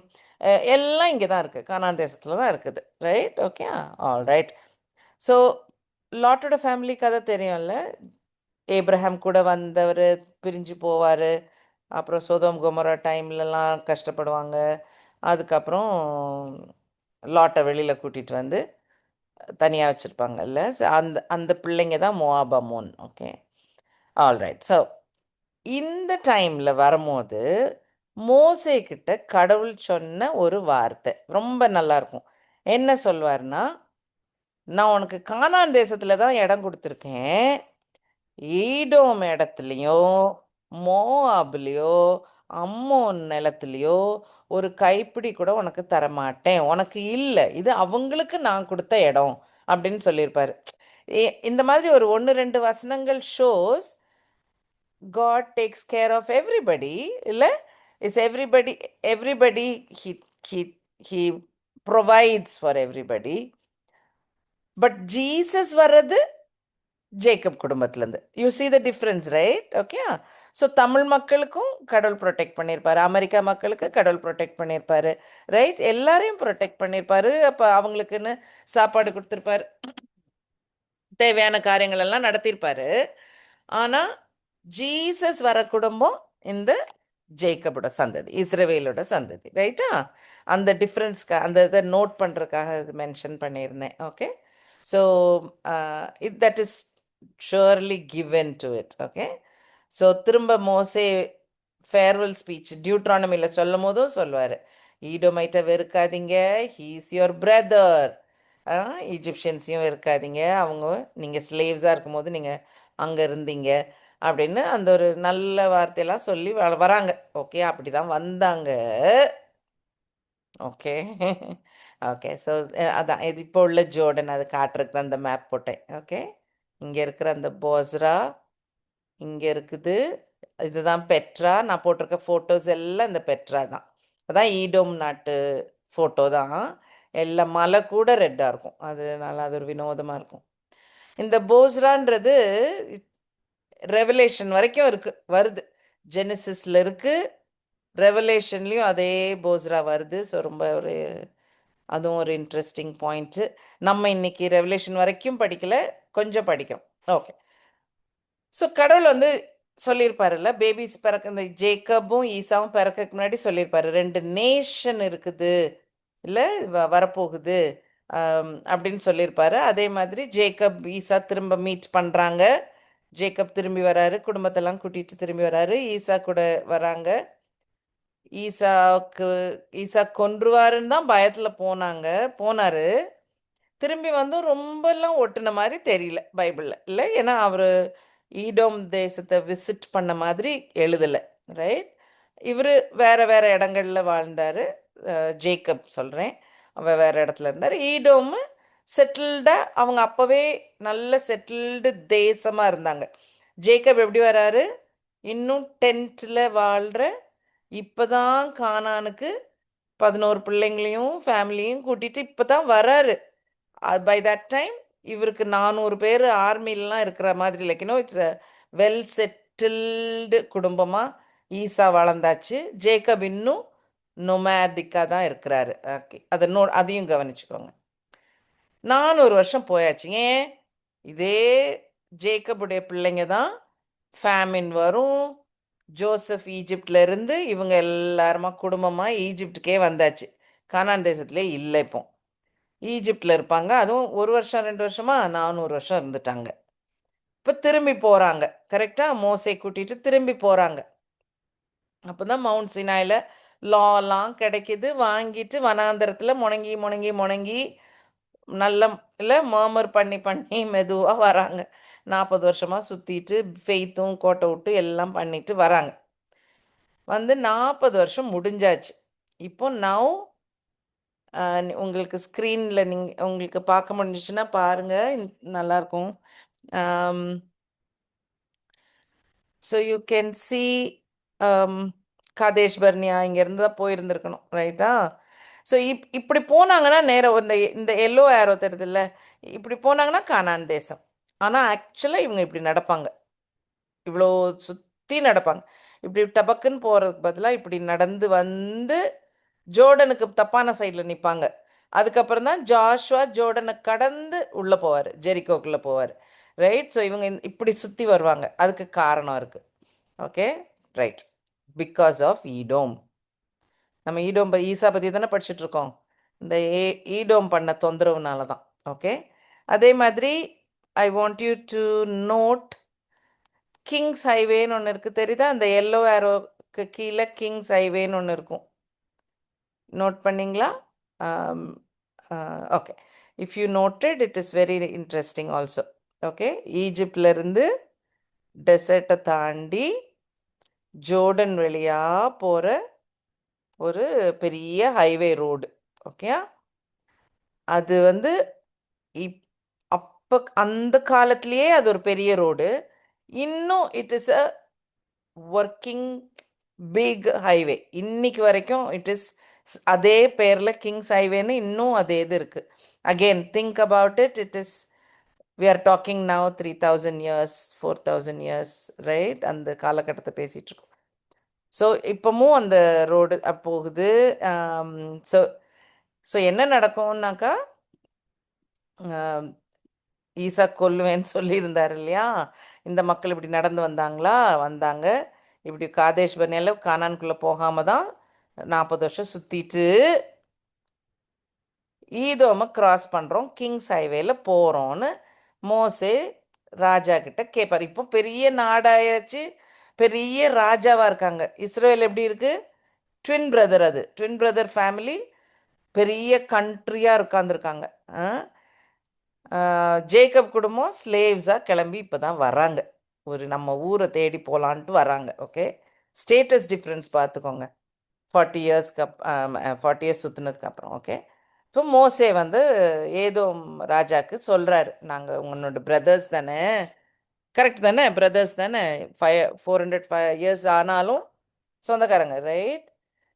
Speaker 2: எல்லாம் இங்கே தான் இருக்குது, கானான் தேசத்தில் தான் இருக்குது. Right. Okay, all right. So லாட்டோட ஃபேமிலி கதை தெரியும்ல. ஏப்ரஹாம் கூட வந்தவர் பிரிஞ்சு போவார். அப்புறம் சோதோம் கொமோரா டைம்லலாம் கஷ்டப்படுவாங்க. அதுக்கப்புறம் லாட்டை வெளியில் கூட்டிகிட்டு வந்து தனியாக வச்சுருப்பாங்கல்ல. அந்த அந்த பிள்ளைங்க தான் Moab, Ammon. Okay, all right. So இந்த டைமில் வரும்போது மோசே கிட்ட கடவுள் சொன்ன ஒரு வார்த்தை ரொம்ப நல்லாயிருக்கும். என்ன சொல்வார்னா, நான் உனக்கு கானான் தேசத்தில் தான் இடம் கொடுத்துருக்கேன், ஈடோம் இடத்துலையோ மோவாப்லையோ அம்மோன் நிலத்துலையோ ஒரு கைப்பிடி கூட உனக்கு தரமாட்டேன், உனக்கு இல்லை, இது அவங்களுக்கு நான் கொடுத்த இடம் அப்படின்னு சொல்லியிருப்பாரு. இந்த மாதிரி ஒரு 1-2 வசனங்கள் shows God takes care of everybody, இல்லை? Is everybody he provides for everybody. But Jesus வர்றது ஜேக்கப் குடும்பத்துலேருந்து. You see the difference, right? Okay, so Tamil மக்களுக்கும் கடவுள் ப்ரொடெக்ட் பண்ணியிருப்பாரு, அமெரிக்கா மக்களுக்கு கடவுள் ப்ரொடெக்ட் பண்ணியிருப்பாரு, ரைட்? எல்லாரையும் ப்ரொடெக்ட் பண்ணியிருப்பாரு. அப்போ அவங்களுக்குன்னு சாப்பாடு கொடுத்துருப்பாரு, தேவையான காரியங்கள் எல்லாம் நடத்தியிருப்பாரு. ஆனால் ஜீசஸ் வர குடும்பம் இந்த ஜேக்கபோட சந்ததி, இஸ்ரவேலோட சந்ததி, ரைட்டா? அந்த டிஃப்ரென்ஸ்க்கு அந்த இதை நோட் பண்ணுறதுக்காக இது மென்ஷன் பண்ணியிருந்தேன். Okay, so that is surely given to it. Okay, so திரும்ப மோசே ஃபேர்வெல் ஸ்பீச் டியூட்ரானமியில் சொல்லும் போதும் சொல்லுவார், ஈடோமைட்டை வெறுக்காதீங்க, ஹீஸ் யுவர் பிரதர். ஈஜிப்ஷியன்ஸையும் வெறுக்காதீங்க, அவங்க நீங்கள் ஸ்லேவ்ஸாக இருக்கும்போது நீங்கள் அங்கே இருந்தீங்க அப்படின்னு அந்த ஒரு நல்ல வார்த்தையெல்லாம் சொல்லி வராங்க. ஓகே, அப்படி தான் வந்தாங்க. ஓகே. ஓகே, ஸோ அதான் இது இப்போ உள்ள ஜோர்டன், அது காட்டுறதுக்கு தான் அந்த மேப் போட்டேன். ஓகே, இங்கே இருக்கிற அந்த போஸ்ரா இங்கே இருக்குது, இதுதான் பெட்ரா. நான் போட்டிருக்க ஃபோட்டோஸ் எல்லாம் இந்த பெட்ரா தான். அதான் ஈடோம் நாட்டு ஃபோட்டோ தான். எல்லாம் மலை கூட ரெட்டாக இருக்கும், அதனால அது ஒரு வினோதமாக இருக்கும். இந்த போஸ்ரான்றது ரெவலேஷன் வரைக்கும் வருது. ஜெனிசிஸில் இருக்குது, ரெவலேஷன்லேயும் அதே போஸ்ரா வருது. ஸோ ரொம்ப அதுவும் ஒரு இன்ட்ரெஸ்டிங் பாயிண்ட்டு. நம்ம இன்னைக்கு ரெவலேஷன் வரைக்கும் படிக்கலை, கொஞ்சம் படிக்கிறோம். ஓகே, ஸோ கடவுள் சொல்லியிருப்பாருல்ல, பேபிஸ் பிறக்க இந்த ஜேக்கபும் ஈசாவும் பிறக்கிறதுக்கு முன்னாடி சொல்லியிருப்பாரு, 2 நேஷன் இருக்குது இல்லை வரப்போகுது அப்படின்னு சொல்லியிருப்பாரு. அதே மாதிரி ஜேக்கப் ஈசா திரும்ப மீட் பண்ணுறாங்க. ஜேக்கப் திரும்பி வராரு, குடும்பத்தெல்லாம் கூட்டிகிட்டு திரும்பி வராரு, ஈசா கூட வராங்க. ஈசா கொன்றுவாருன்னு தான் பயத்தில் போனார். திரும்பி ரொம்பலாம் ஒட்டுன மாதிரி தெரியல பைபிளில், இல்லை? ஏன்னா அவர் ஈடோம் தேசத்தை விசிட் பண்ண மாதிரி எழுதலை, ரைட்? இவர் வேறு வேறு இடங்களில் வாழ்ந்தார். ஜேக்கப் சொல்கிறேன், அவன் வேறு இடத்துல இருந்தார். ஈடோம் செட்டில்டாக அவங்க அப்போவே நல்ல செட்டில்டு தேசமாக இருந்தாங்க. ஜேக்கப் எப்படி வராரு? இன்னும் டென்ட்டில் வாழ்கிற இப்போ தான் கானானுக்கு 11 பிள்ளைங்களையும் ஃபேமிலியும் கூட்டிகிட்டு இப்போ தான் வராரு. பை தட் டைம் இவருக்கு 400 பேர் ஆர்மிலலாம் இருக்கிற மாதிரி இல்லைக்கணும். இட்ஸ் அ வெல் செட்டில்டு குடும்பமாக ஈசா வளர்ந்தாச்சு. ஜேக்கப் இன்னும் நொமேடிக்காக தான் இருக்கிறாரு. ஓகே, அதையும் கவனிச்சுக்கோங்க. 400 வருஷம் போயாச்சு. ஏன்? இதே ஜேக்கபுடைய பிள்ளைங்க தான் ஃபேமின் வரும். ஜோசப் ஈஜிப்டில் இருந்து இவங்க எல்லாருமா குடும்பமாக ஈஜிப்டுக்கே வந்தாச்சு. கானான் தேசத்துலே இல்லை. இப்போ ஈஜிப்டில் இருப்பாங்க. அதுவும் 1 வருஷம் 2 வருஷமா 400 வருஷம் இருந்துட்டாங்க. இப்போ திரும்பி போகிறாங்க. கரெக்டாக மோசே கூட்டிகிட்டு திரும்பி போகிறாங்க. அப்போ தான் மவுண்ட் சினாயில் லாலாம் கிடைக்கிது. வாங்கிட்டு வனாந்தரத்தில் முணங்கி முணங்கி முணங்கி நல்ல இல்லை மர்மர் பண்ணி பண்ணி மெதுவாக வராங்க. 40 வருஷமாக சுற்றிட்டு ஃபெய்த்தும் கோட்டை விட்டு எல்லாம் பண்ணிட்டு வராங்க. வந்து 40 வருஷம் முடிஞ்சாச்சு. இப்போ நவ் உங்களுக்கு ஸ்க்ரீனில் உங்களுக்கு பார்க்க முடிஞ்சிச்சுன்னா பாருங்கள், நல்லாயிருக்கும். ஸோ யூ கேன் சி காதேஷ் பர்னியா இங்கேருந்து தான் போயிருந்துருக்கணும், ரைட்டா? ஸோ இப்படி போனாங்கன்னா நேரம் இந்த எல்லோ ஏரோ தெரியுதுல்ல, இப்படி போனாங்கன்னா கானான் தேசம். ஆனால் ஆக்சுவலாக இவங்க இப்படி நடப்பாங்க, இவ்வளோ சுற்றி நடப்பாங்க. இப்படி டபக்குன்னு போகிறதுக்கு பதிலாக இப்படி நடந்து வந்து ஜோர்டனுக்கு தப்பான சைடில் நிற்பாங்க. அதுக்கப்புறம் தான் ஜாஷுவா ஜோர்டனை கடந்து உள்ளே போவார், ஜெரிகோக்குள்ளே போவார், ரைட்? ஸோ இவங்க இப்படி சுற்றி வருவாங்க. அதுக்கு காரணம் இருக்குது. Okay, right. Because of Edom. நம்ம ஈடோம் ஈசா பற்றி தானே படிச்சுட்ருக்கோம். இந்த ஈடோம் பண்ண தொந்தரவுனால தான். ஓகே, அதே மாதிரி I want you to note kings ஹைவேன்னு ஒன்று இருக்குது, தெரியுதா? அந்த எல்லோ ஏரோக்கு கீழே கிங்ஸ் ஹைவேன்னு ஒன்று இருக்கும். நோட் பண்ணிங்களா? Okay, if you noted it is very interesting also. Okay, ஈஜிப்ட்லேருந்து டெசர்ட்டை தாண்டி ஜோர்டன் வழியாக போகிற ஒரு பெரிய ஹைவே ரோடு. ஓகே, அது வந்து அப்போ அந்த காலத்திலேயே அது ஒரு பெரிய ரோடு. இன்னும் it is a working big highway. இன்னைக்கு வரைக்கும் இட் இஸ் அதே பேரில் கிங்ஸ் ஹைவேன்னு இன்னும் அதே இது இருக்குது. Again think about it. It is we are talking now 3000 years 4000 years, right? அந்த காலகட்டத்தை பேசிகிட்ருக்கோம். ஸோ இப்போவும் அந்த ரோடு போகுது. ஸோ ஸோ என்ன நடக்கும்னாக்கா, ஈசா கொல்லுவேன்னு சொல்லியிருந்தார் இல்லையா? இந்த மக்கள் இப்படி நடந்து வந்தாங்க. இப்படி காதேஷ் பர்னேல கானான்குள்ளே போகாமல் தான் 40 வருஷம் சுற்றிட்டு ஈதோமை கிராஸ் பண்ணுறோம், கிங்ஸ் ஹைவேல போகிறோன்னு மோசே ராஜா கிட்ட கேட்பார். இப்போ பெரிய நாடாயாச்சு, பெரிய ராஜாவாக இருக்காங்க. இஸ்ரேல் எப்படி இருக்குது? Twin brother. அது ட்வின் பிரதர் ஃபேமிலி பெரிய கண்ட்ரியாக உட்காந்துருக்காங்க. ஜேக்கப் குடும்பம் ஸ்லேவ்ஸாக கிளம்பி இப்போ தான் வராங்க. ஒரு நம்ம ஊரை தேடி போகலான்ட்டு வராங்க. ஓகே, ஸ்டேட்டஸ் டிஃப்ரென்ஸ் பார்த்துக்கோங்க. 40 இயர்ஸ்க்கு 40 இயர்ஸ் சுற்றுனதுக்கு அப்புறம். ஓகே, இப்போ மோசே வந்து ஏதோ ராஜாக்கு சொல்கிறாரு, நாங்கள் உங்களோட பிரதர்ஸ் தானே, கரெக்ட் தானே? பிரதர்ஸ் தானே, 405 இயர்ஸ் ஆனாலும் சொந்தக்காரங்க, ரைட்?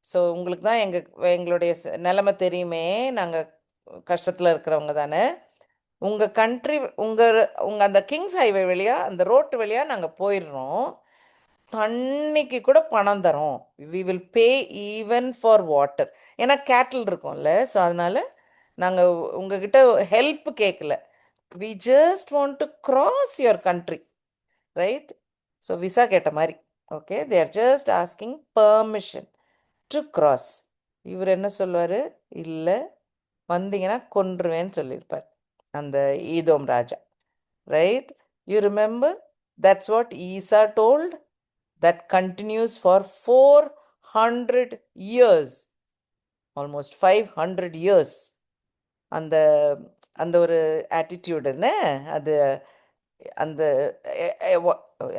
Speaker 2: ஸோ உங்களுக்கு தான் எங்களுடைய நிலைமை தெரியுமே, நாங்கள் கஷ்டத்தில் இருக்கிறவங்க தானே. உங்கள் கண்ட்ரி உங்கள் அந்த கிங்ஸ் ஹைவே வழியாக அந்த ரோட்டு வழியாக நாங்கள் போயிடுறோம், தண்ணிக்கு கூட பணம் தரோம், we will pay even for water. ஏன்னா கேட்டில் இருக்கும்ல, ஸோ அதனால் நாங்கள் உங்ககிட்ட ஹெல்ப் கேட்கல, we just want to cross your country, right? So visa கேட்ட மாதிரி. Okay, they are just asking permission to cross. இவர் என்ன சொல்லுவார்? இல்லை, வந்தீங்கன்னா கொன்றுவேன்னு சொல்லியிருப்பார் அந்த ஈதோம் ராஜா, right? You remember that's what Esau told. That continues for 400 years, almost 500 years. அந்த அந்த ஒரு ஆட்டிடியூடுன்னு அது அந்த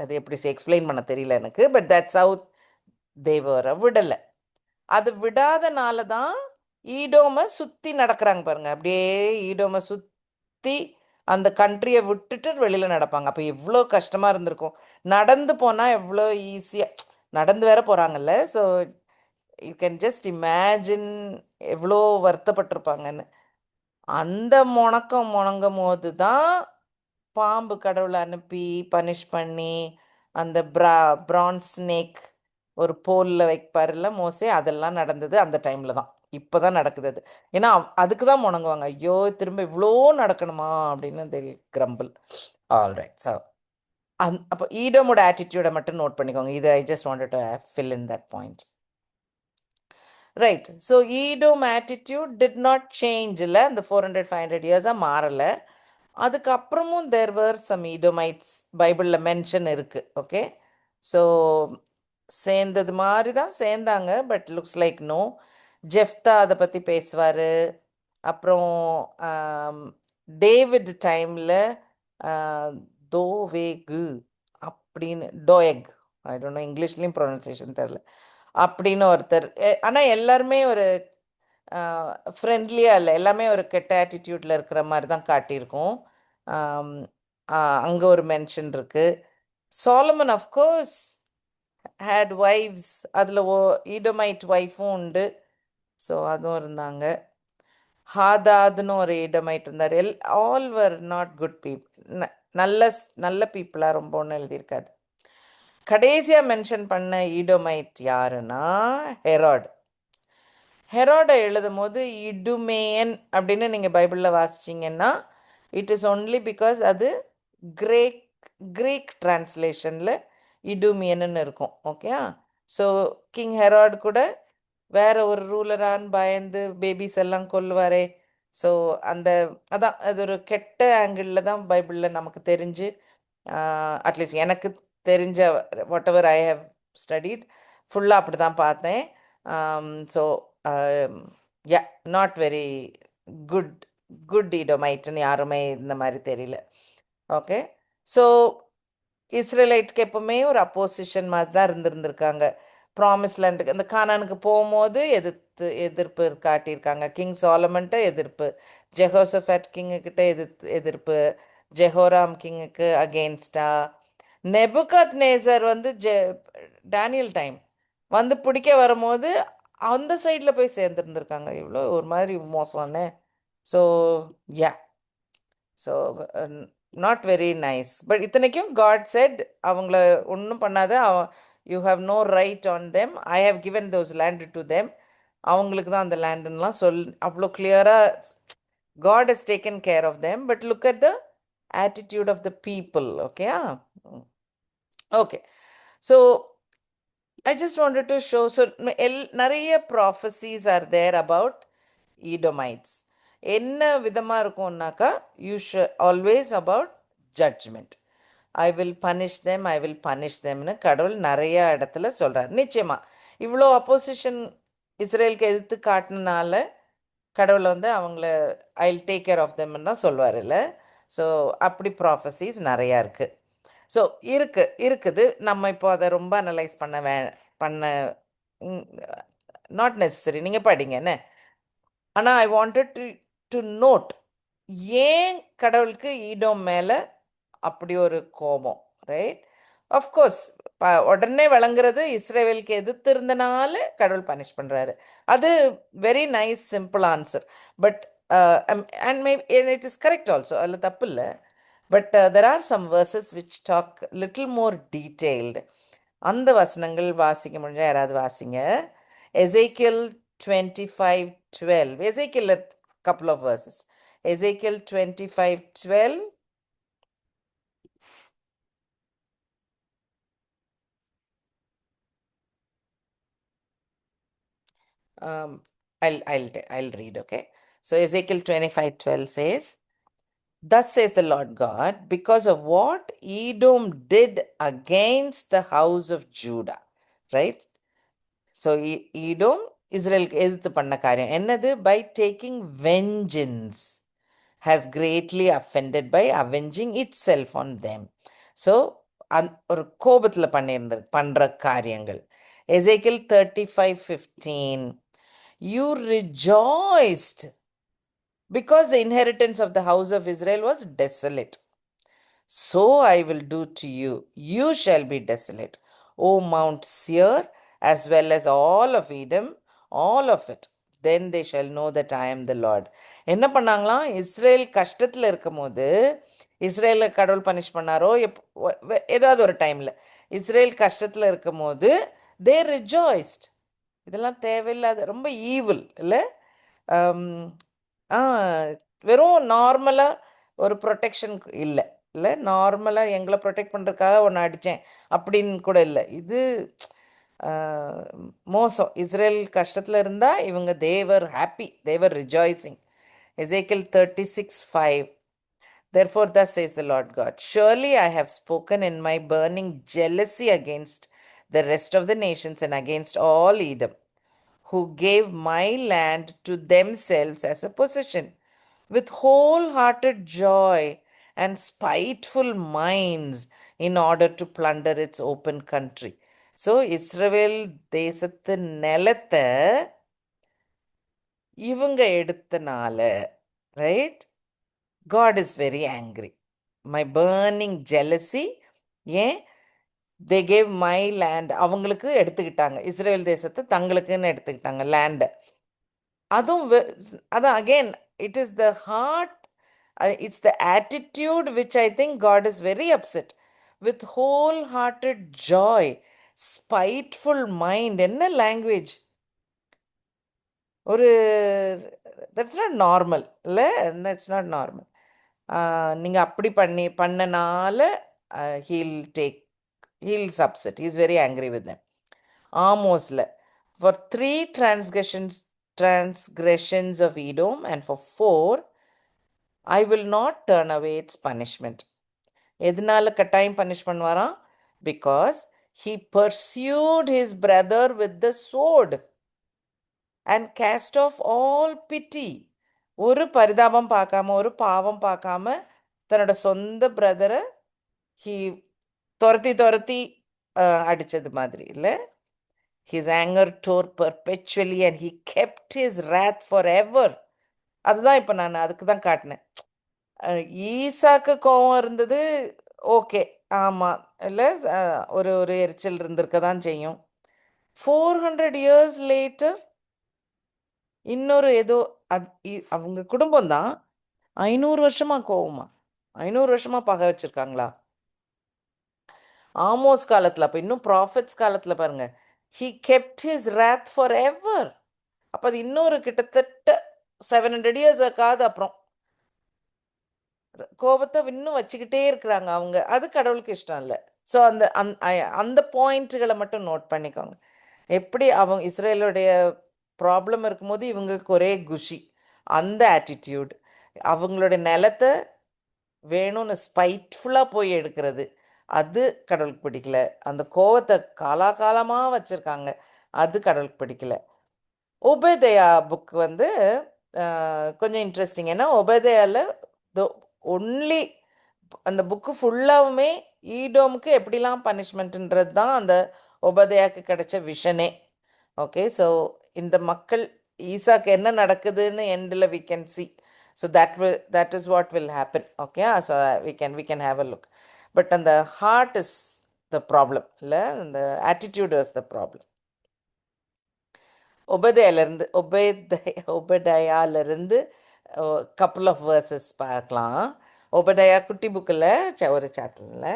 Speaker 2: அது எப்படி எக்ஸ்பிளைன் பண்ண தெரியல எனக்கு, பட் தட்ஸ் ஹவ் தேவரை விடலை. அது விடாதனால தான் ஈடோமை சுற்றி நடக்கிறாங்க பாருங்க. அப்படியே ஈடோமை சுற்றி அந்த கண்ட்ரியை விட்டுட்டு வெளியில் நடப்பாங்க. அப்போ எவ்வளோ கஷ்டமாக இருந்திருக்கும். நடந்து போனால் எவ்வளோ ஈஸியாக நடந்து வேற போகிறாங்கல்ல. So you can just imagine எவ்வளோ வருத்தப்பட்டிருப்பாங்கன்னு. அந்த முணங்கும் போது தான் பாம்பு கடவுளை அனுப்பி பனிஷ் பண்ணி அந்த பிரான்ஸ் ஸ்னேக் ஒரு போலில் வைப்பார்ல மோசே, அதெல்லாம் நடந்தது அந்த டைமில் தான். இப்போ தான் நடக்குது அது. ஏன்னா அதுக்கு தான் முணங்குவாங்க. ஐயோ திரும்ப இவ்வளோ நடக்கணுமா அப்படின்னு தெரியும் கிரம்பிள். ஆல்ரைட். ஸோ அப்போ ஈடோமோட ஆட்டிடியூடை மட்டும் நோட் பண்ணிக்கோங்க. இது I just wanted to fill in that point. Right. So Edom attitude did not change இல்லை. அந்த 400-500 இயர்ஸாக மாறலை. அதுக்கப்புறமும் தேர் வர் சம் ஈடோமைட்ஸ் பைபிளில் மென்ஷன் இருக்குது. ஓகே. ஸோ சேர்ந்தது மாதிரி தான் சேர்ந்தாங்க. But looks like no. Jephthah அதை பற்றி பேசுவார். அப்புறம் டேவிட் டைமில் தோவேகு அப்படின்னு டோயக், ஐ டோன்ட் நோ இங்கிலீஷ்லேயும் ப்ரொனன்சியேஷன் தெரில, அப்படின்னு ஒருத்தர். ஆனால் எல்லாருமே ஒரு ஃப்ரெண்ட்லியாக இல்லை, எல்லாமே ஒரு கெட்ட ஆட்டிடியூடில் இருக்கிற மாதிரி தான் காட்டியிருக்கோம். அங்கே ஒரு மென்ஷன் இருக்குது. சாலமன் அஃப்கோர்ஸ் ஹேட் வைவ்ஸ், அதில் ஈடோமைட் ஒய்ஃபும் உண்டு. ஸோ அதுவும் இருந்தாங்க. ஹாதாதுன்னு ஒரு ஈடோமைட் இருந்தார். All were not good people. நல்ல பீப்புளாக ரொம்ப ஒன்றும் எழுதியிருக்காது. கடைசியாக மென்ஷன் பண்ண ஈடோமைட் யாருன்னா ஹெராட். ஹெரோடை எழுதும் போது இடுமேயன் அப்படின்னு நீங்கள் பைபிளில் வாசிச்சிங்கன்னா இட் இஸ் ஒன்லி பிகாஸ் அது கிரீக் டிரான்ஸ்லேஷனில் இடுமியன்னு இருக்கும். ஓகே. ஸோ கிங் ஹெராட் கூட வேற ஒரு ரூலரான்னு பயந்து பேபிஸ் எல்லாம் கொல்லுவாரே. ஸோ அதான் அது ஒரு கெட்ட ஆங்கிளில் தான் பைபிளில் நமக்கு தெரிஞ்சு, அட்லீஸ்ட் எனக்கு தெரிஞ்ச whatever I have studied ஃபுல்லாக அப்படி தான் பார்த்தேன். So yeah, not very good ஈடோமைட்னு யாருமே இந்த மாதிரி தெரியல. ஓகே. ஸோ இஸ்ரேலைட்க்கு எப்பவுமே ஒரு அப்போசிஷன் மாதிரி தான் இருந்திருக்காங்க. ப்ராமிஸ் லேண்டுக்கு அந்த கானானுக்கு போகும்போது எதிர்ப்பு காட்டியிருக்காங்க. கிங் சாலமன்ட்ட எதிர்ப்பு, ஜெஹோசஃபட் கிங்குக்கிட்ட எதிர்ப்பு, ஜெஹோராம் கிங்குக்கு அகெயின்ஸ்டா. நெபுகத் நேசர் வந்து டேனியல் டைம் வந்து பிடிக்க வரும்போது அந்த சைடில் போய் சேர்ந்துருந்துருக்காங்க. இவ்வளோ ஒரு மாதிரி மோசம்னு. So yeah, so not very nice. But இத்தனைக்கும் காட் செட் அவங்கள ஒன்றும் பண்ணாத, you have no right on them, I have given those land to them, அவங்களுக்கு தான் அந்த லேண்டுன்னெலாம் அவ்வளோ கிளியராக God has taken care of them. But look at the attitude of the people. ஓகேயா? Okay. So I just wanted to show, so நிறைய prophecies are there about Edomites. என்ன விதமாக இருக்கும்னாக்கா always about judgment. I will punish தெம்னு கடவுள் நிறைய இடத்துல சொல்கிறார். நிச்சயமாக இவ்வளோ அப்போசிஷன் இஸ்ரேலுக்கு எதிர்த்து காட்டினால கடவுளை வந்து அவங்கள I will take care of தெம்னு தான் சொல்வார் இல்லை. ஸோ அப்படி ப்ராஃபஸிஸ் நிறையா இருக்குது. ஸோ இருக்குது. நம்ம இப்போ அதை ரொம்ப அனலைஸ் பண்ண நாட் நெசசரி, நீங்கள் படிங்க என்ன. ஆனால் ஐ வாண்டட் டு நோட் ஏன் கடவுளுக்கு ஈடோம் மேலே அப்படி ஒரு கோபம். ரைட். அஃப்கோர்ஸ் உடனே வழங்குறது இஸ்ரேவேலுக்கு எதிர்த்து இருந்தனால கடவுள் பனிஷ் பண்ணுறாரு. அது very nice simple answer. But and it is correct also, அதில் தப்பு இல்லை. But there are some verses which talk little more detailed. அந்த வசனங்கள் வாசிக்க முடிஞ்சால் யாராவது வாசிங்க. Ezekiel 25:12. Ezekiel couple of verses. Ezekiel 25:12. I'll read, okay? So Ezekiel 25:12 says, "Thus says the Lord God, because of what Edom did against the house of Judah." Right? So Edom இஸ்ரேலுக்கு எதிர்த்து பண்ண காரியம் என்னது? By taking vengeance has greatly offended by avenging itself on them. So ஒரு கோபத்தில் பண்ணுற காரியங்கள். Ezekiel 35:15, you rejoiced because the inheritance of the house of Israel was desolate. So I will do to you. You shall be desolate, O Mount Seir, as well as all of Edom, all of it. Then they shall know that I am the Lord. என்ன பண்ணாங்களாம்? Israel கஷ்டத்தில் இருக்கும் போது, இஸ்ரேலை கடவுள் punish பண்ணாரோ ஏதாவது ஒரு டைமில் இஸ்ரேல் கஷ்டத்தில் இருக்கும் போது தே ரிஜாய்ஸ்ட். இதெல்லாம் தேவையில்லாத ரொம்ப ஈவில் இல்லை. வெறும் நார்மலாக ஒரு ப்ரொடெக்ஷன் இல்லை இல்லை, நார்மலாக எங்களை ப்ரொடெக்ட் பண்ணுறதுக்காக ஒன்று அடித்தேன் அப்படின்னு கூட இல்லை. இது மோசம். இஸ்ரேல் கஷ்டத்தில் இருந்தால் இவங்க தேவர் happy, Thevar rejoicing. Ezekiel 36:5. Therefore, thus says the Lord God, surely I have spoken in my burning jealousy against the rest of the nations and against all Edom, who gave my land to themselves as a possession, with wholehearted joy and spiteful minds, in order to plunder its open country. So, இஸ்ரவேல் தேசத்து நிலத்தை இவங்க எடுத்தனால, right, God is very angry. My burning jealousy. ஏன்? they gave my land. அவங்களுக்கு எடுத்துக்கிட்டாங்க, Israel தேசத்தை தங்களுக்குன்னு எடுத்துக்கிட்டாங்க லேண்டை. அதுவும் அதான் again it is the heart, it's the attitude which I think God is very upset. With wholehearted joy, spiteful mind. என்ன language! ஒரு தட்ஸ் நாட் நார்மல் இல்லை, தட்ஸ் நாட் நார்மல். நீங்கள் அப்படி பண்ணனால he'll upset, he is very angry with them. ஆமோஸில் for 3 transgressions of Edom, and for 4 I will not turn away its punishment. எதனால கட்டாயம் punish பண்ணுவாராம்? Because he pursued his brother with the sword and cast off all pity. ஒரு பரிதாபம் பார்க்காம, ஒரு பாவம் பார்க்காம தன்னோட சொந்த பிரதரை ஹீ துரத்தி அடித்தது மாதிரி இல்லை. His anger tore perpetually and he kept his wrath forever. அதுதான் இப்போ நான் அதுக்கு தான் காட்டினேன். ஈசாக்கு கோவம் இருந்தது, ஓகே, ஆமாம், இல்லை, ஒரு ஒரு எரிச்சல் இருந்திருக்க தான் செய்யும். 400 years later இன்னொரு ஏதோ அவங்க குடும்பம் தான் 500 வருஷமா கோவமா, 500 வருஷமா பகை வச்சிருக்காங்களா? ஆமோஸ் காலத்தில், அப்போ இன்னும் ப்ராஃபிட்ஸ் காலத்தில் பாருங்க, he kept his wrath forever. அப்போ அது இன்னொரு கிட்டத்தட்ட 700 years ஆகாது. அப்புறம் கோபத்தை இன்னும் வச்சுக்கிட்டே இருக்கிறாங்க அவங்க. அது கடவுளுக்கு இஷ்டம் இல்லை. ஸோ அந்த பாயிண்ட்டுகளை மட்டும் நோட் பண்ணிக்கோங்க. எப்படி அவங்க இஸ்ரேலுடைய ப்ராப்ளம் இருக்கும்போது இவங்களுக்கு ஒரே குஷி, அந்த ஆட்டிடியூட். அவங்களுடைய நிலத்தை வேணும்னு ஸ்பைட்ஃபுல்லாக போய் எடுக்கிறது, அது கடவுளுக்கு பிடிக்கல. அந்த கோவத்தை காலாகாலமாக வச்சுருக்காங்க, அது கடவுளுக்கு பிடிக்கல. ஒபேதயா புக் வந்து கொஞ்சம் இன்ட்ரெஸ்டிங். ஏன்னா ஒபேதயாவில் ஒன்லி அந்த புக்கு ஃபுல்லாகவுமே ஈடோமுக்கு எப்படிலாம் பனிஷ்மெண்ட்டுன்றது தான் அந்த ஒபேதயாவுக்கு கிடைச்ச விஷனே. ஓகே, ஸோ இந்த மக்கள் ஈசாக்கு என்ன நடக்குதுன்னு எண்டில் we can see. So that is what will happen. Okay, so we can have a look. But the heart is the problem, இல்லை, அந்த attitude is the problem. ஒபேதயாலிருந்து couple of verses பார்க்கலாம். ஒபேதயா குட்டி புக்கில் ஒரு சாப்டரில்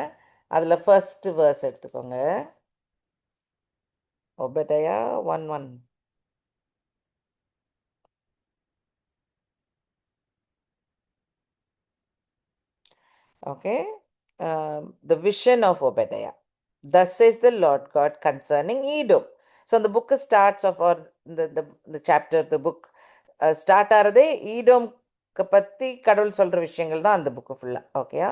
Speaker 2: அதில் ஃபர்ஸ்ட் வேர்ஸ் எடுத்துக்கோங்க. ஒபேதயா 1:1. Okay, the vision of Obadiah. Thus says the Lord God concerning Edom. So the book starts off, or the chapter, the book start ஆகிறதே ஈடோம்க்கு பற்றி கடவுள் சொல்கிற விஷயங்கள் தான் அந்த புக்கு ஃபுல்லாக. ஓகேயா?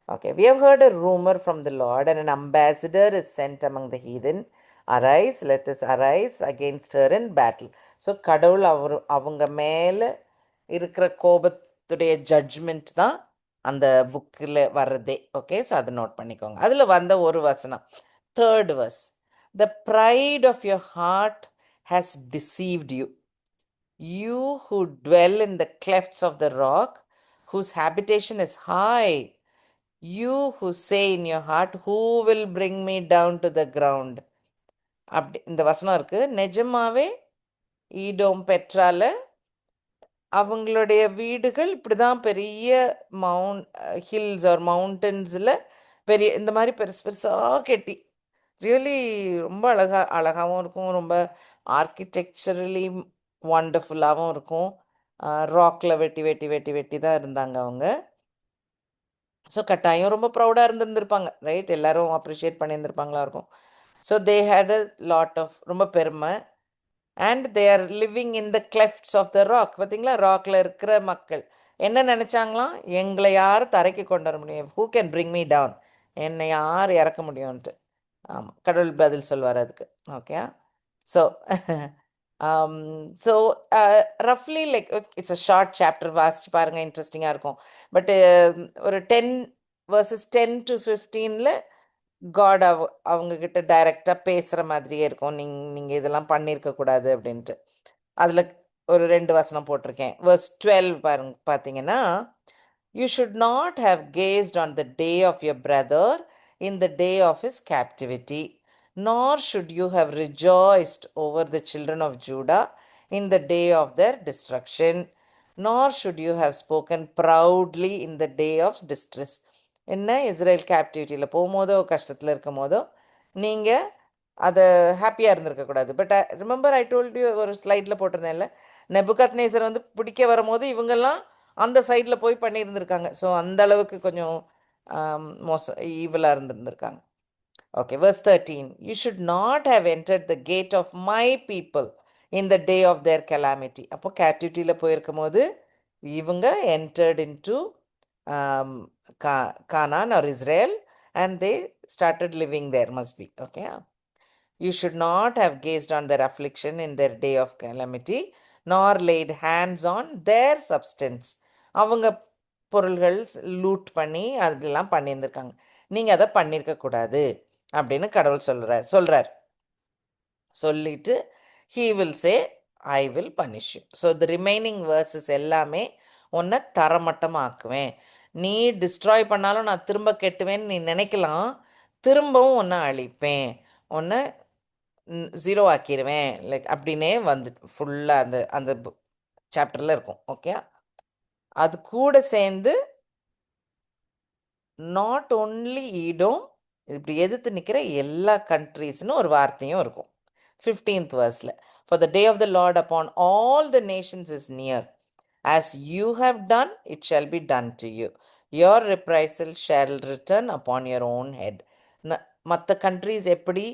Speaker 2: Okay, we have heard a rumor from the Lord, and an ambassador is sent among the heathen. Arise, let us arise against her in battle. So கடவுள் அவங்க மேலே இருக்கிற கோபத்துடைய ஜட்ஜ்மெண்ட் தான் அந்த புக்கில் வர்றதே. ஓகே, ஸோ அதை நோட் பண்ணிக்கோங்க. அதில் வந்த ஒரு வசனம், 3rd verse. The pride of your heart has deceived you. You who dwell in the clefts of the rock, whose habitation is high, you who say in your heart, who will bring me down to the ground. அப்படி இந்த வசனம் இருக்கு. நிஜமாவே ஈடோம் பெட்ரால அவங்களுடைய வீடுகள் இப்படிதான் பெரிய hills R மவுண்டன்ஸில் பெரிய இந்த மாதிரி பெருசு பெருசாக கெட்டி ரியலி ரொம்ப அழகாகவும் இருக்கும், ரொம்ப ஆர்கிடெக்சரலி ஒண்டர்ஃபுல்லாகவும் இருக்கும். ராக்கில் வெட்டி வெட்டி வெட்டி வெட்டி தான் இருந்தாங்க அவங்க. ஸோ கட்டாயம் ரொம்ப ப்ரௌடாக இருந்திருந்திருப்பாங்க, ரைட்? எல்லாரும் அப்ரிஷியேட் பண்ணியிருந்திருப்பாங்களா இருக்கும். So they had a lot of ரொம்ப பெருமை. And they are living in the clefts of the rock. பார்த்தீங்களா, ராக்ல இருக்கிற மக்கள் என்ன நினச்சாங்களாம்? எங்களை யார் தரைக்கு கொண்டு வர முடியும்? Who can bring me down? என்னை யார் இறக்க முடியும்ன்ட்டு. ஆமாம், கடவுள் பதில் சொல்வார் அதுக்கு. ஓகே. ஸோ ஸோ ரஃப்லி like it's a short chapter, வாசிச்சு பாருங்க, இன்ட்ரெஸ்டிங்காக இருக்கும். பட்டு ஒரு 10 verses 10 to 15 காட் அவங்கக்கிட்ட டைரெக்டாக பேசுகிற மாதிரியே இருக்கும். நீங்கள் இதெல்லாம் பண்ணியிருக்கக்கூடாது அப்படின்ட்டு. அதில் ஒரு 2 வசனம் போட்டிருக்கேன். verse 12 பார்த்தீங்கன்னா, you should not have gazed on the day of your brother in the day of his captivity, nor should you have rejoiced over the children of Judah in the day of their destruction, nor should you have spoken proudly in the day of distress. என்ன, Israel கேப்டிவிட்டியில் போகும்போதோ கஷ்டத்தில் இருக்கும் போதோ நீங்கள் அதை ஹாப்பியாக இருந்திருக்கக்கூடாது. But remember I told you, ஒரு ஸ்லைடில் போட்டிருந்தேன்ல, நெபுகத் நேசர் வந்து பிடிக்க வரும்போது இவங்கெல்லாம் அந்த சைடில் போய் பண்ணியிருந்திருக்காங்க. ஸோ அந்த அளவுக்கு கொஞ்சம் மோசம் ஈவலாக இருந்திருந்திருக்காங்க. Okay, verse 13. You should not have entered the gate of my people in the day of their calamity. அப்போ கேப்டிவிட்டியில் போயிருக்கும் போது இவங்க entered into Canaan or Israel and they started living there, must be. Okay. You should not have gazed on their affliction in their day of calamity, nor laid hands on their substance. அவங்க பொருள்கள் loot பண்ணி அதெல்லாம் பண்ணியிருந்திருக்காங்க. நீங்கள் அதை பண்ணியிருக்கக்கூடாது அப்படின்னு கடவுள் சொல்கிறார். சொல்லிட்டு he will say, I will punish you. So the remaining verses எல்லாமே உன்னை தரமட்டமாக்குவேன். நீ டிஸ்ட்ராய் பண்ணாலும் நான் திரும்ப கெட்டுவேன்னு நீ நினைக்கலாம், திரும்பவும் உன்னை அழிப்பேன், உன்னை 0 ஆக்கிடுவேன், லைக் அப்படின்னே வந்து ஃபுல்லாக அந்த அந்த சாப்டரில் இருக்கும். ஓகே. அது கூட சேர்ந்து நாட் ஓன்லி ஈடும், இப்படி எதிர்த்து நிற்கிற எல்லா கண்ட்ரீஸ்னு ஒரு வார்த்தையும் இருக்கும் 15th verse. For the day of the Lord upon all the nations is near. As you have done, it shall be done to you. Your reprisal shall return upon your own head. மற்ற countries எப்படி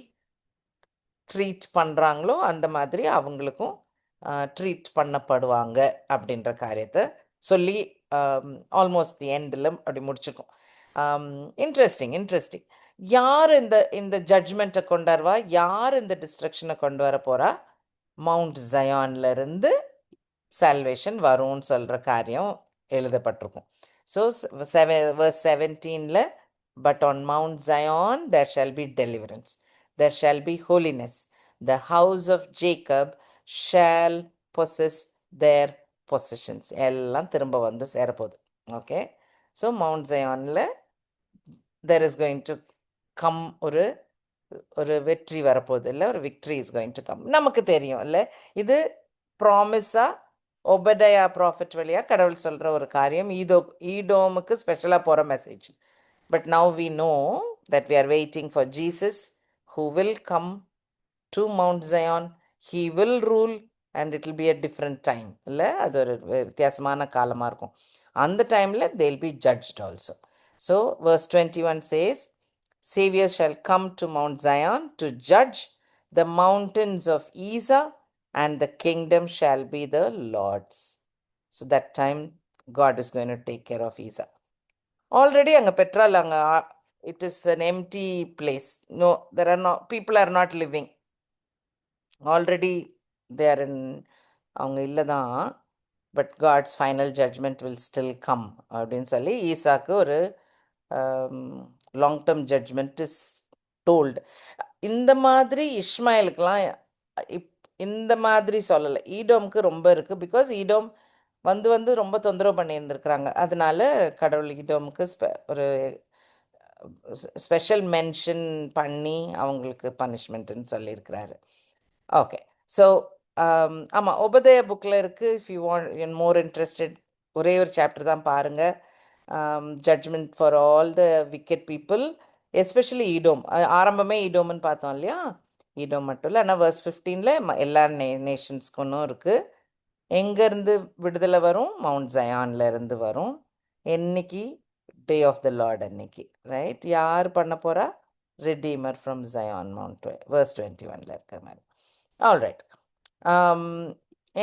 Speaker 2: treat பண்ணுறாங்களோ அந்த மாதிரி அவங்களுக்கும் treat பண்ணப்படுவாங்க அப்படின்ற காரியத்தை சொல்லி almost the எண்டில் அப்படி முடிச்சுக்கும். இன்ட்ரெஸ்டிங். யார் இந்த ஜட்ஜ்மெண்ட்டை கொண்டு வருவா? யார் இந்த டிஸ்ட்ரக்ஷனை கொண்டு வர போகிறா? மவுண்ட் ஜயான்லேருந்து சால்வேஷன் வரும்னு சொல்கிற காரியம் எழுதப்பட்டிருக்கும். So verse 17, but on mount Zion there shall be deliverance, there shall be holiness, the house of Jacob shall possess their possessions. எல்லாம் திரும்ப வந்து சேரப்போகுது. ஓகே. ஸோ மவுண்ட் ஜயானில் there is going to come ஒரு வெற்றி வரப்போகுது, இல்லை ஒரு victory is going to come. நமக்கு தெரியும் இல்லை, இது ப்ராமிஸாக ஒபடையா ப்ராஃபிட் வழியாக கடவுள் சொல்கிற ஒரு காரியம். ஈடோமுக்கு ஸ்பெஷலாக போகிற message. But now we know that we are waiting for Jesus who will come to mount Zion. He will rule and it will be a different time, இல்லை? அது ஒரு வித்தியாசமான காலமாக இருக்கும். அந்த டைமில் they will be judged also. So verse 21 says, Savior shall come to Mount Zion to judge the mountains of Esau, and the kingdom shall be the Lord's. So that time God is going to take care of Esau. Already அங்கே பெட்ரால், அங்கே it is an empty place. No, there are no people are not living. Already they are in, அவங்க இல்லை தான், but God's final judgement will still come அப்படின்னு சொல்லி ஈசாக்கு ஒரு long term judgement is told. இந்த மாதிரி இஸ்மாயிலுக்கெலாம் இந்த மாதிரி சொல்லலை. ஈடோம்க்கு ரொம்ப இருக்கு. பிகாஸ் ஈடோம் வந்து வந்து ரொம்ப தொந்தரவு பண்ணியிருந்திருக்கிறாங்க. அதனால கடவுள் ஈடோமுக்கு ஒரு ஸ்பெஷல் மென்ஷன் பண்ணி அவங்களுக்கு பனிஷ்மெண்ட்டுன்னு சொல்லியிருக்கிறாரு. ஓகே. ஸோ ஆமாம், உபதேய புக்கில் இருக்குது. If you want more interested, ஒரே ஒரு சாப்டர் தான் பாருங்கள். Judgment for all the wicked people, especially Edom. ஆரம்பமே ஈடோம்னு பார்த்தோம் இல்லையா? ஈடோம் மட்டும் இல்லை, ஆனால் verse 15ல் எல்லா நேஷன்ஸ்க்கும் இருக்குது. எங்கேருந்து விடுதலை வரும்? மவுண்ட் ஜயான்ல இருந்து வரும். என்னைக்கு? டே ஆஃப் த லார்ட் அன்னைக்கு, ரைட்? யார் பண்ண போகிறா? Redeemer from Zion Mount, verse 21ல இருக்கிற மாதிரி. All right.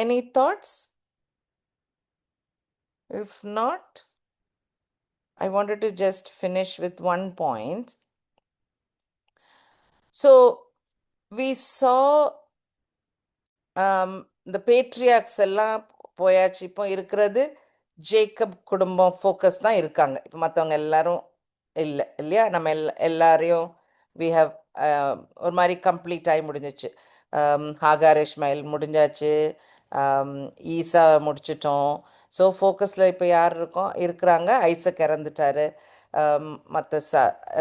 Speaker 2: Any thoughts? If not, I wanted to just finish with one point. So we saw இந்த பேட்ரியாக்ஸ் எல்லாம் போயாச்சு. இப்போ இருக்கிறது ஜேக்கப் குடும்பம் ஃபோக்கஸ் தான் இருக்காங்க. இப்போ மற்றவங்க எல்லாரும் இல்லை இல்லையா? நம்ம எல்லாரையும் வி ஹவ் ஒரு மாதிரி கம்ப்ளீட் ஆகி முடிஞ்சிச்சு. ஹாகார் இஸ்மாயில் முடிஞ்சாச்சு, ஈசா முடிச்சிட்டோம். ஸோ ஃபோக்கஸில் இப்போ யார் இருக்கிறாங்க? ஐசக் இறந்துட்டாரு, மற்ற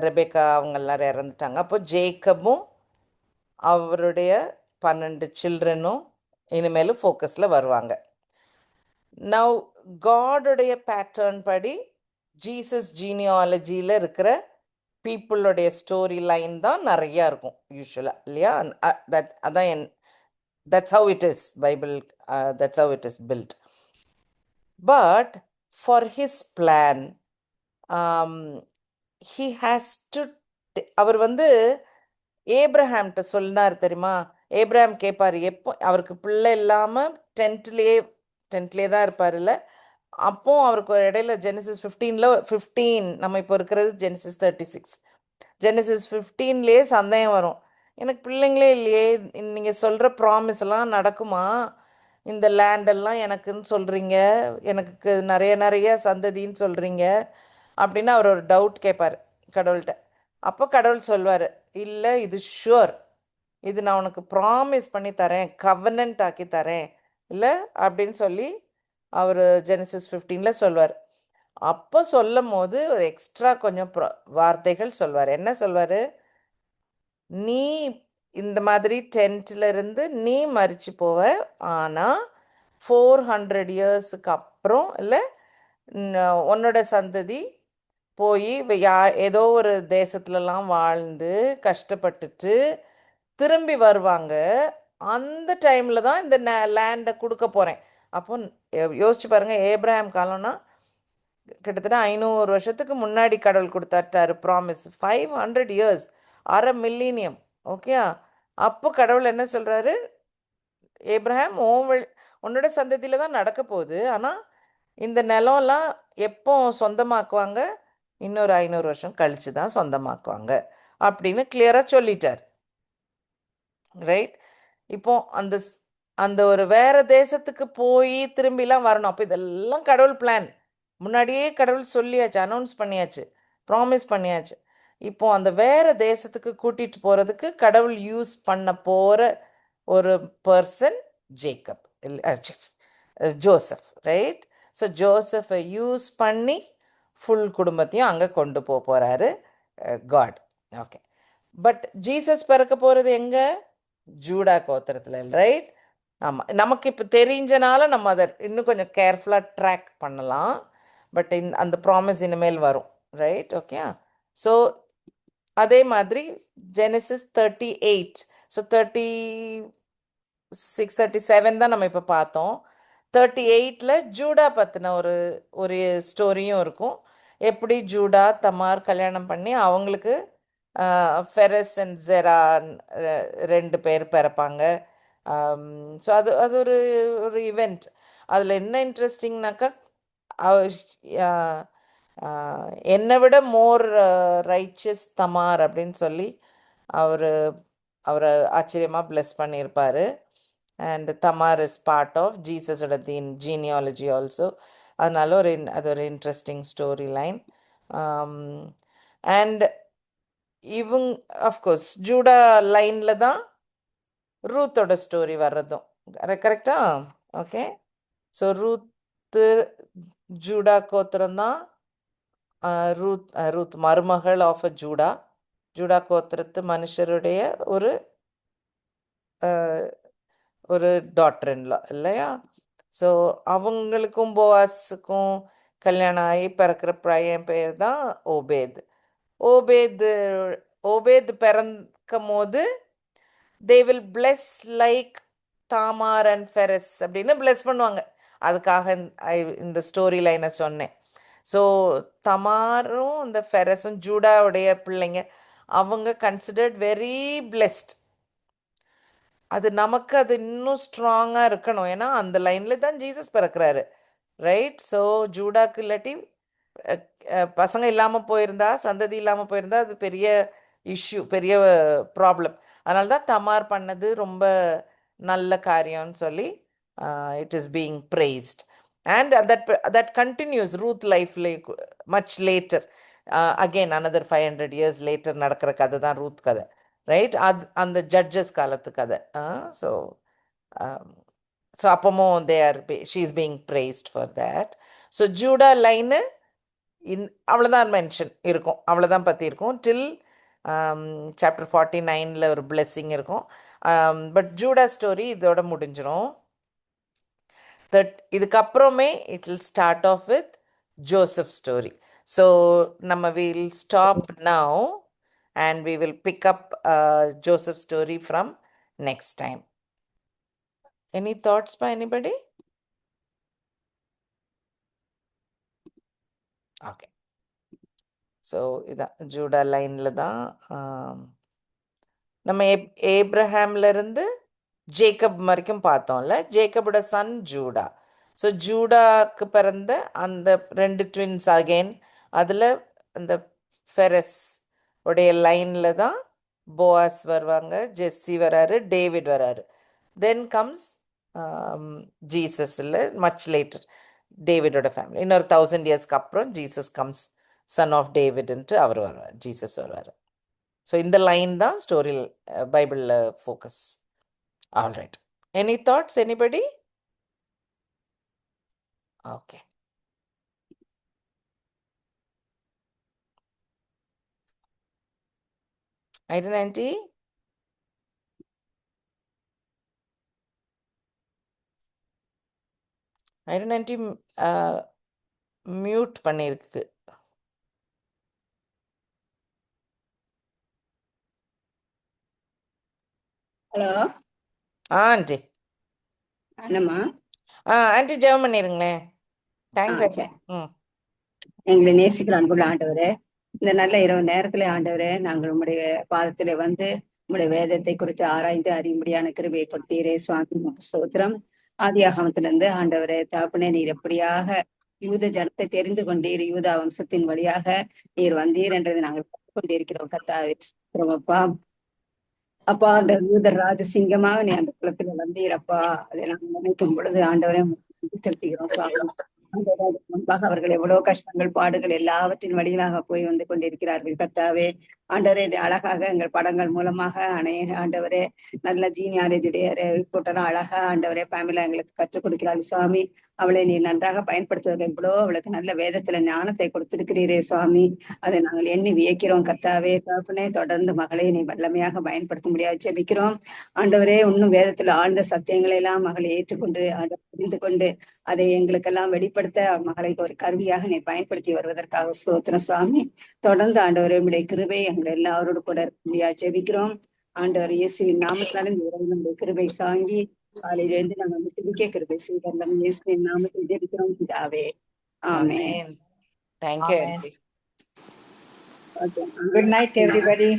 Speaker 2: ரெபேக்கா அவங்க எல்லாரும் இறந்துட்டாங்க. அப்போ ஜேக்கபும் அவருடைய 12 சில்ட்ரனும் இனிமேலும் ஃபோக்கஸில் வருவாங்க. நவ் காடுடைய பேட்டர்ன் படி ஜீசஸ் ஜீனியாலஜியில் இருக்கிற பீப்புளுடைய ஸ்டோரி லைன் தான் நிறையா இருக்கும் யூஸ்வலாக இல்லையா? அதான் that's how it is Bible, that's how it is built. But for his plan, he has to அவர் வந்து ஏப்ரஹாம்கிட்ட சொன்னார் தெரியுமா? ஏப்ரஹாம் கேட்பார், எப்போ அவருக்கு பிள்ளை இல்லாமல் டென்ட்லேயே தான் இருப்பார் இல்லை? அப்போ அவருக்கு ஒரு இடையில ஜெனசிஸ் 15 நம்ம இப்போ இருக்கிறது ஜெனசிஸ் 36. ஜெனசிஸ் 15லேயே சந்தேகம் வரும், எனக்கு பிள்ளைங்களே இல்லையே, நீங்கள் சொல்கிற ப்ராமிஸ் எல்லாம் நடக்குமா? இந்த லேண்டெல்லாம் எனக்குன்னு சொல்கிறீங்க, எனக்கு நிறைய சந்ததின்னு சொல்கிறீங்க அப்படின்னு அவர் ஒரு டவுட் கேட்பார் கடவுள்கிட்ட. அப்போ கடவுள் சொல்வார், இல்லை இது ஷுவர், இது நான் உனக்கு ப்ராமிஸ் பண்ணி தரேன், கவனன்ட் ஆக்கி தரேன் இல்லை அப்படின்னு சொல்லி அவர் ஜெனசிஸ் 15ல் சொல்வார். அப்போ சொல்லும் போது ஒரு எக்ஸ்ட்ரா கொஞ்சம் வார்த்தைகள் சொல்வார். என்ன சொல்வார்? நீ இந்த மாதிரி டென்ட்ல இருந்து நீ மறிச்சு போவ, ஆனால் 400 இயர்ஸுக்கு அப்புறம் இல்லை உன்னோட சந்ததி போய் ஏதோ ஒரு தேசத்துலலாம் வாழ்ந்து கஷ்டப்பட்டுட்டு திரும்பி வருவாங்க. அந்த டைமில் தான் இந்த லேண்டை கொடுக்க போகிறேன். அப்போ யோசிச்சு பாருங்கள், ஏப்ரஹாம் காலம்னா கிட்டத்தட்ட 500 வருஷத்துக்கு முன்னாடி கடவுள் கொடுத்தாட்டாரு ப்ராமிஸ். 500 இயர்ஸ், அரை மில்லினியம். ஓகே, அப்போ கடவுள் என்ன சொல்கிறாரு? ஏப்ரஹாம் உன்னோட சந்ததியில் தான் நடக்க போகுது, ஆனால் இந்த நிலம்லாம் எப்போ சொந்தமாக்குவாங்க? இன்னொரு 500 வருஷம் கழித்து தான் சொந்தமாக்குவாங்க அப்படின்னு கிளியராக சொல்லிட்டார், ரைட்? இப்போ அந்த ஒரு வேற தேசத்துக்கு போய் திரும்பிலாம் வரணும். அப்போ இதெல்லாம் கடவுள் பிளான், முன்னாடியே கடவுள் சொல்லியாச்சு, அனௌன்ஸ் பண்ணியாச்சு, ப்ராமிஸ் பண்ணியாச்சு. இப்போ அந்த வேற தேசத்துக்கு கூட்டிட்டு போகிறதுக்கு கடவுள் யூஸ் பண்ண போகிற ஒரு person Jacob, Joseph, right? So ஜோசஃபை யூஸ் பண்ணி ஃபுல் குடும்பத்தையும் அங்கே கொண்டு போகிறாரு காட். ஓகே, பட் ஜீசஸ் பிறக்க போகிறது எங்கே? ஜூடா கோத்திரத்தில், ரைட்? ஆமாம், நமக்கு இப்போ தெரிஞ்சனால நம்ம அதை இன்னும் கொஞ்சம் கேர்ஃபுல்லாக ட்ராக் பண்ணலாம். பட் அந்த ப்ராமிஸ் இனிமேல் வரும், ரைட்? ஓகே, ஸோ அதே மாதிரி ஜெனசிஸ் 38, ஸோ 36 37 தான் நம்ம இப்போ பார்த்தோம். 38ல் ஜூடா பற்றின ஒரு ஸ்டோரியும் இருக்கும். எப்படி ஜூடா தமார் கல்யாணம் பண்ணி அவங்களுக்கு ஃபெரஸ் அண்ட் ஜெரா 2 பேர் பிறப்பாங்க. ஸோ அது ஒரு இவெண்ட். அதில் என்ன இன்ட்ரெஸ்டிங்னாக்கா, என்னை விட மோர் ரைச்சஸ் தமார் அப்படின்னு சொல்லி அவரை ஆச்சரியமாக பிளஸ் பண்ணியிருப்பார். And Tamar is part of ஜீசஸோட ஜீனியாலஜி ஆல்சோ. அதனால அது ஒரு interesting story line. And of course Judah லைனில் தான் ரூத்தோட ஸ்டோரி வர்றதும் கரெக்டா? ஓகே. ஸோ ரூத்து ஜூடா கோத்திரம் தான். ரூத் மருமகள் ஆஃப் ஜூடா. ஜூடா கோத்திரத்து மனுஷருடைய ஒரு ஒரு டாட்டர் இன்லா இல்லையா? ஸோ அவங்களுக்கும் போவாஸுக்கும் கல்யாணம் ஆகி பிறக்கிற பையன் பேர் தான் ஓபேத். ஓபேத் பிறக்கும் போது they will bless like Tamar and ferrous அப்படின்னு bless பண்ணுவாங்க. அதுக்காக இந்த ஸ்டோரி லைனை சொன்னேன். ஸோ தமாரும் இந்த ஃபெரஸும் ஜூடாவுடைய பிள்ளைங்க, அவங்க கன்சிடர்ட் வெரி பிளெஸ்ட். அது நமக்கு அது இன்னும் ஸ்ட்ராங்காக இருக்கணும். ஏன்னா அந்த லைனில் தான் ஜீசஸ் பிறக்கிறாரு, ரைட்? ஸோ ஜூடாக்கு இல்லாட்டி பசங்க இல்லாமல் போயிருந்தா, சந்ததி இல்லாமல் போயிருந்தா அது பெரிய இஷ்யூ, பெரிய ப்ராப்ளம். அதனால தான் தமார் பண்ணது ரொம்ப நல்ல காரியம்னு சொல்லி it is being praised. And that continues Ruth லைஃப்ல much later. Again another 500 years later நடக்கிற கதை தான் ரூத் கதை, ரைட்? அது அந்த ஜட்ஜஸ் காலத்து கதை. ஸோ ஸோ அப்பமும் she is being prized for that. So Judah line அவ்வளோதான் மென்ஷன் இருக்கும், அவ்வளோதான் பற்றி இருக்கும். டில் சாப்டர் 49 ஒரு பிளெஸ்ஸிங் இருக்கும். பட் ஜூடா ஸ்டோரி இதோட முடிஞ்சிடும். இதுக்கப்புறமே it will start off with Joseph story. So நம்ம will stop now and we will pick up Joseph's story from next time. Any thoughts by anybody? Okay. So இதான் Judah லைன்ல தான் நம்ம ஏப்ரஹாம்ல இருந்து Jacob வரைக்கும் பார்த்தோம்ல. ஜேக்கபோட சன் ஜூடா. ஸோ ஜூடாக்கு பிறந்த அந்த 2 ட்வின்ஸ் அகெயின், அதில் அந்த ஃபெரஸ் உடைய லைனில் தான் போவாஸ் வருவாங்க, ஜெஸ்ஸி வராரு, டேவிட் வராரு. தென் கம்ஸ் ஜீசஸில் மச் லேட்டர் டேவிடோட ஃபேமிலி. இன்னொரு 1000 இயர்ஸ்க்கு அப்புறம் ஜீசஸ் கம்ஸ் சன் ஆஃப் டேவிட்ன்ட்டு அவர் வருவார், ஜீசஸ் வருவார். ஸோ இந்த லைன் தான் ஸ்டோரி பைபிளில் focus. All right. Any thoughts, anybody? Okay. Identity? Identity mute பண்ணிருக்கு.
Speaker 1: Hello
Speaker 2: aunty.
Speaker 1: என்னம்மா?
Speaker 2: ஆண்டி ஜெபம் பண்ணிருங்களேன். Thanks aunty.
Speaker 1: எங்களை நேசிக்கிற அன்புள்ள ஆண்டவரே, இந்த நல்ல இரவு நேரத்துல ஆண்டவரே, நாங்கள் உங்களுடைய பாதத்திலே வந்து உங்களுடைய வேதத்தை குறித்து ஆராய்ந்து அறியும்படியான கிருபையை கொடுத்தீரே சுவாமி, உமக்கு ஸ்தோத்திரம். ஆதியாகமத்திலிருந்து ஆண்டவரே தகப்பனே, நீர் எப்படியாக யூத ஜனத்தை தெரிந்து கொண்டீர், யூதா வம்சத்தின் வழியாக நீர் வந்தீர் என்றதை நாங்கள் கொண்டிருக்கிறோம். கர்த்தாவே அப்பா, அப்பா அந்த யூதர் ராஜசிங்கமாக நீ அந்த குளத்துல வந்தீரப்பா, அதை நாங்கள் நினைக்கும் பொழுது ஆண்டவரே செலுத்துகிறோம் சுவாமி. முன்பாக அவர்கள் எவ்வளவு கஷ்டங்கள் பாடுகள் எல்லாவற்றின் வழியாக போய் வந்து கொண்டிருக்கிறார்கள். கர்த்தாவே ஆண்டவரே, இது அழகாக எங்கள் படங்கள் மூலமாக அநேக ஆண்டவரே நல்ல ஜீனியாலேஜுடைய ரிப்போர்ட்டெல்லாம் அழகா ஆண்டவரே பேமிலா எங்களுக்கு கற்றுக் கொடுக்கிறாள் சுவாமி. அவளை நீ நன்றாக பயன்படுத்துவது எவ்வளோ அவளுக்கு நல்ல வேதத்துல ஞானத்தை கொடுத்திருக்கிறீரே சுவாமி, அதை நாங்கள் எண்ணி வியக்கிறோம். கர்த்தாவே தகப்பனே, தொடர்ந்து மகளை நீ வல்லமையாக பயன்படுத்த முடியாது ஜெபிக்கிறோம் ஆண்டவரே. இன்னும் வேதத்துல ஆழ்ந்த சத்தியங்களை எல்லாம் மகளை ஏற்றுக்கொண்டு புரிந்து கொண்டு அதை எங்களுக்கெல்லாம் வெளிப்படுத்த மகளை ஒரு கருவியாக நீ பயன்படுத்தி வருவதற்காக ஸ்தோத்திரம் சுவாமி. தொடர்ந்து ஆண்டவரே உடைய கிருபை எங்களை எல்லாரோடு கூட இருக்க முடியாது ஜெபிக்கிறோம். ஆண்டவர் இயேசுவின் நாமத்தினாலும் நம்முடைய கிருபை சாங்கி காலையிலிருந்து நாங்கள் துதிக்க கிருபை செய்தோம். இயேசுவின் நாமத்தில் ஜெபிக்கிறோம் பிதாவே, ஆமென்.
Speaker 2: Thank you.
Speaker 3: Good night everybody.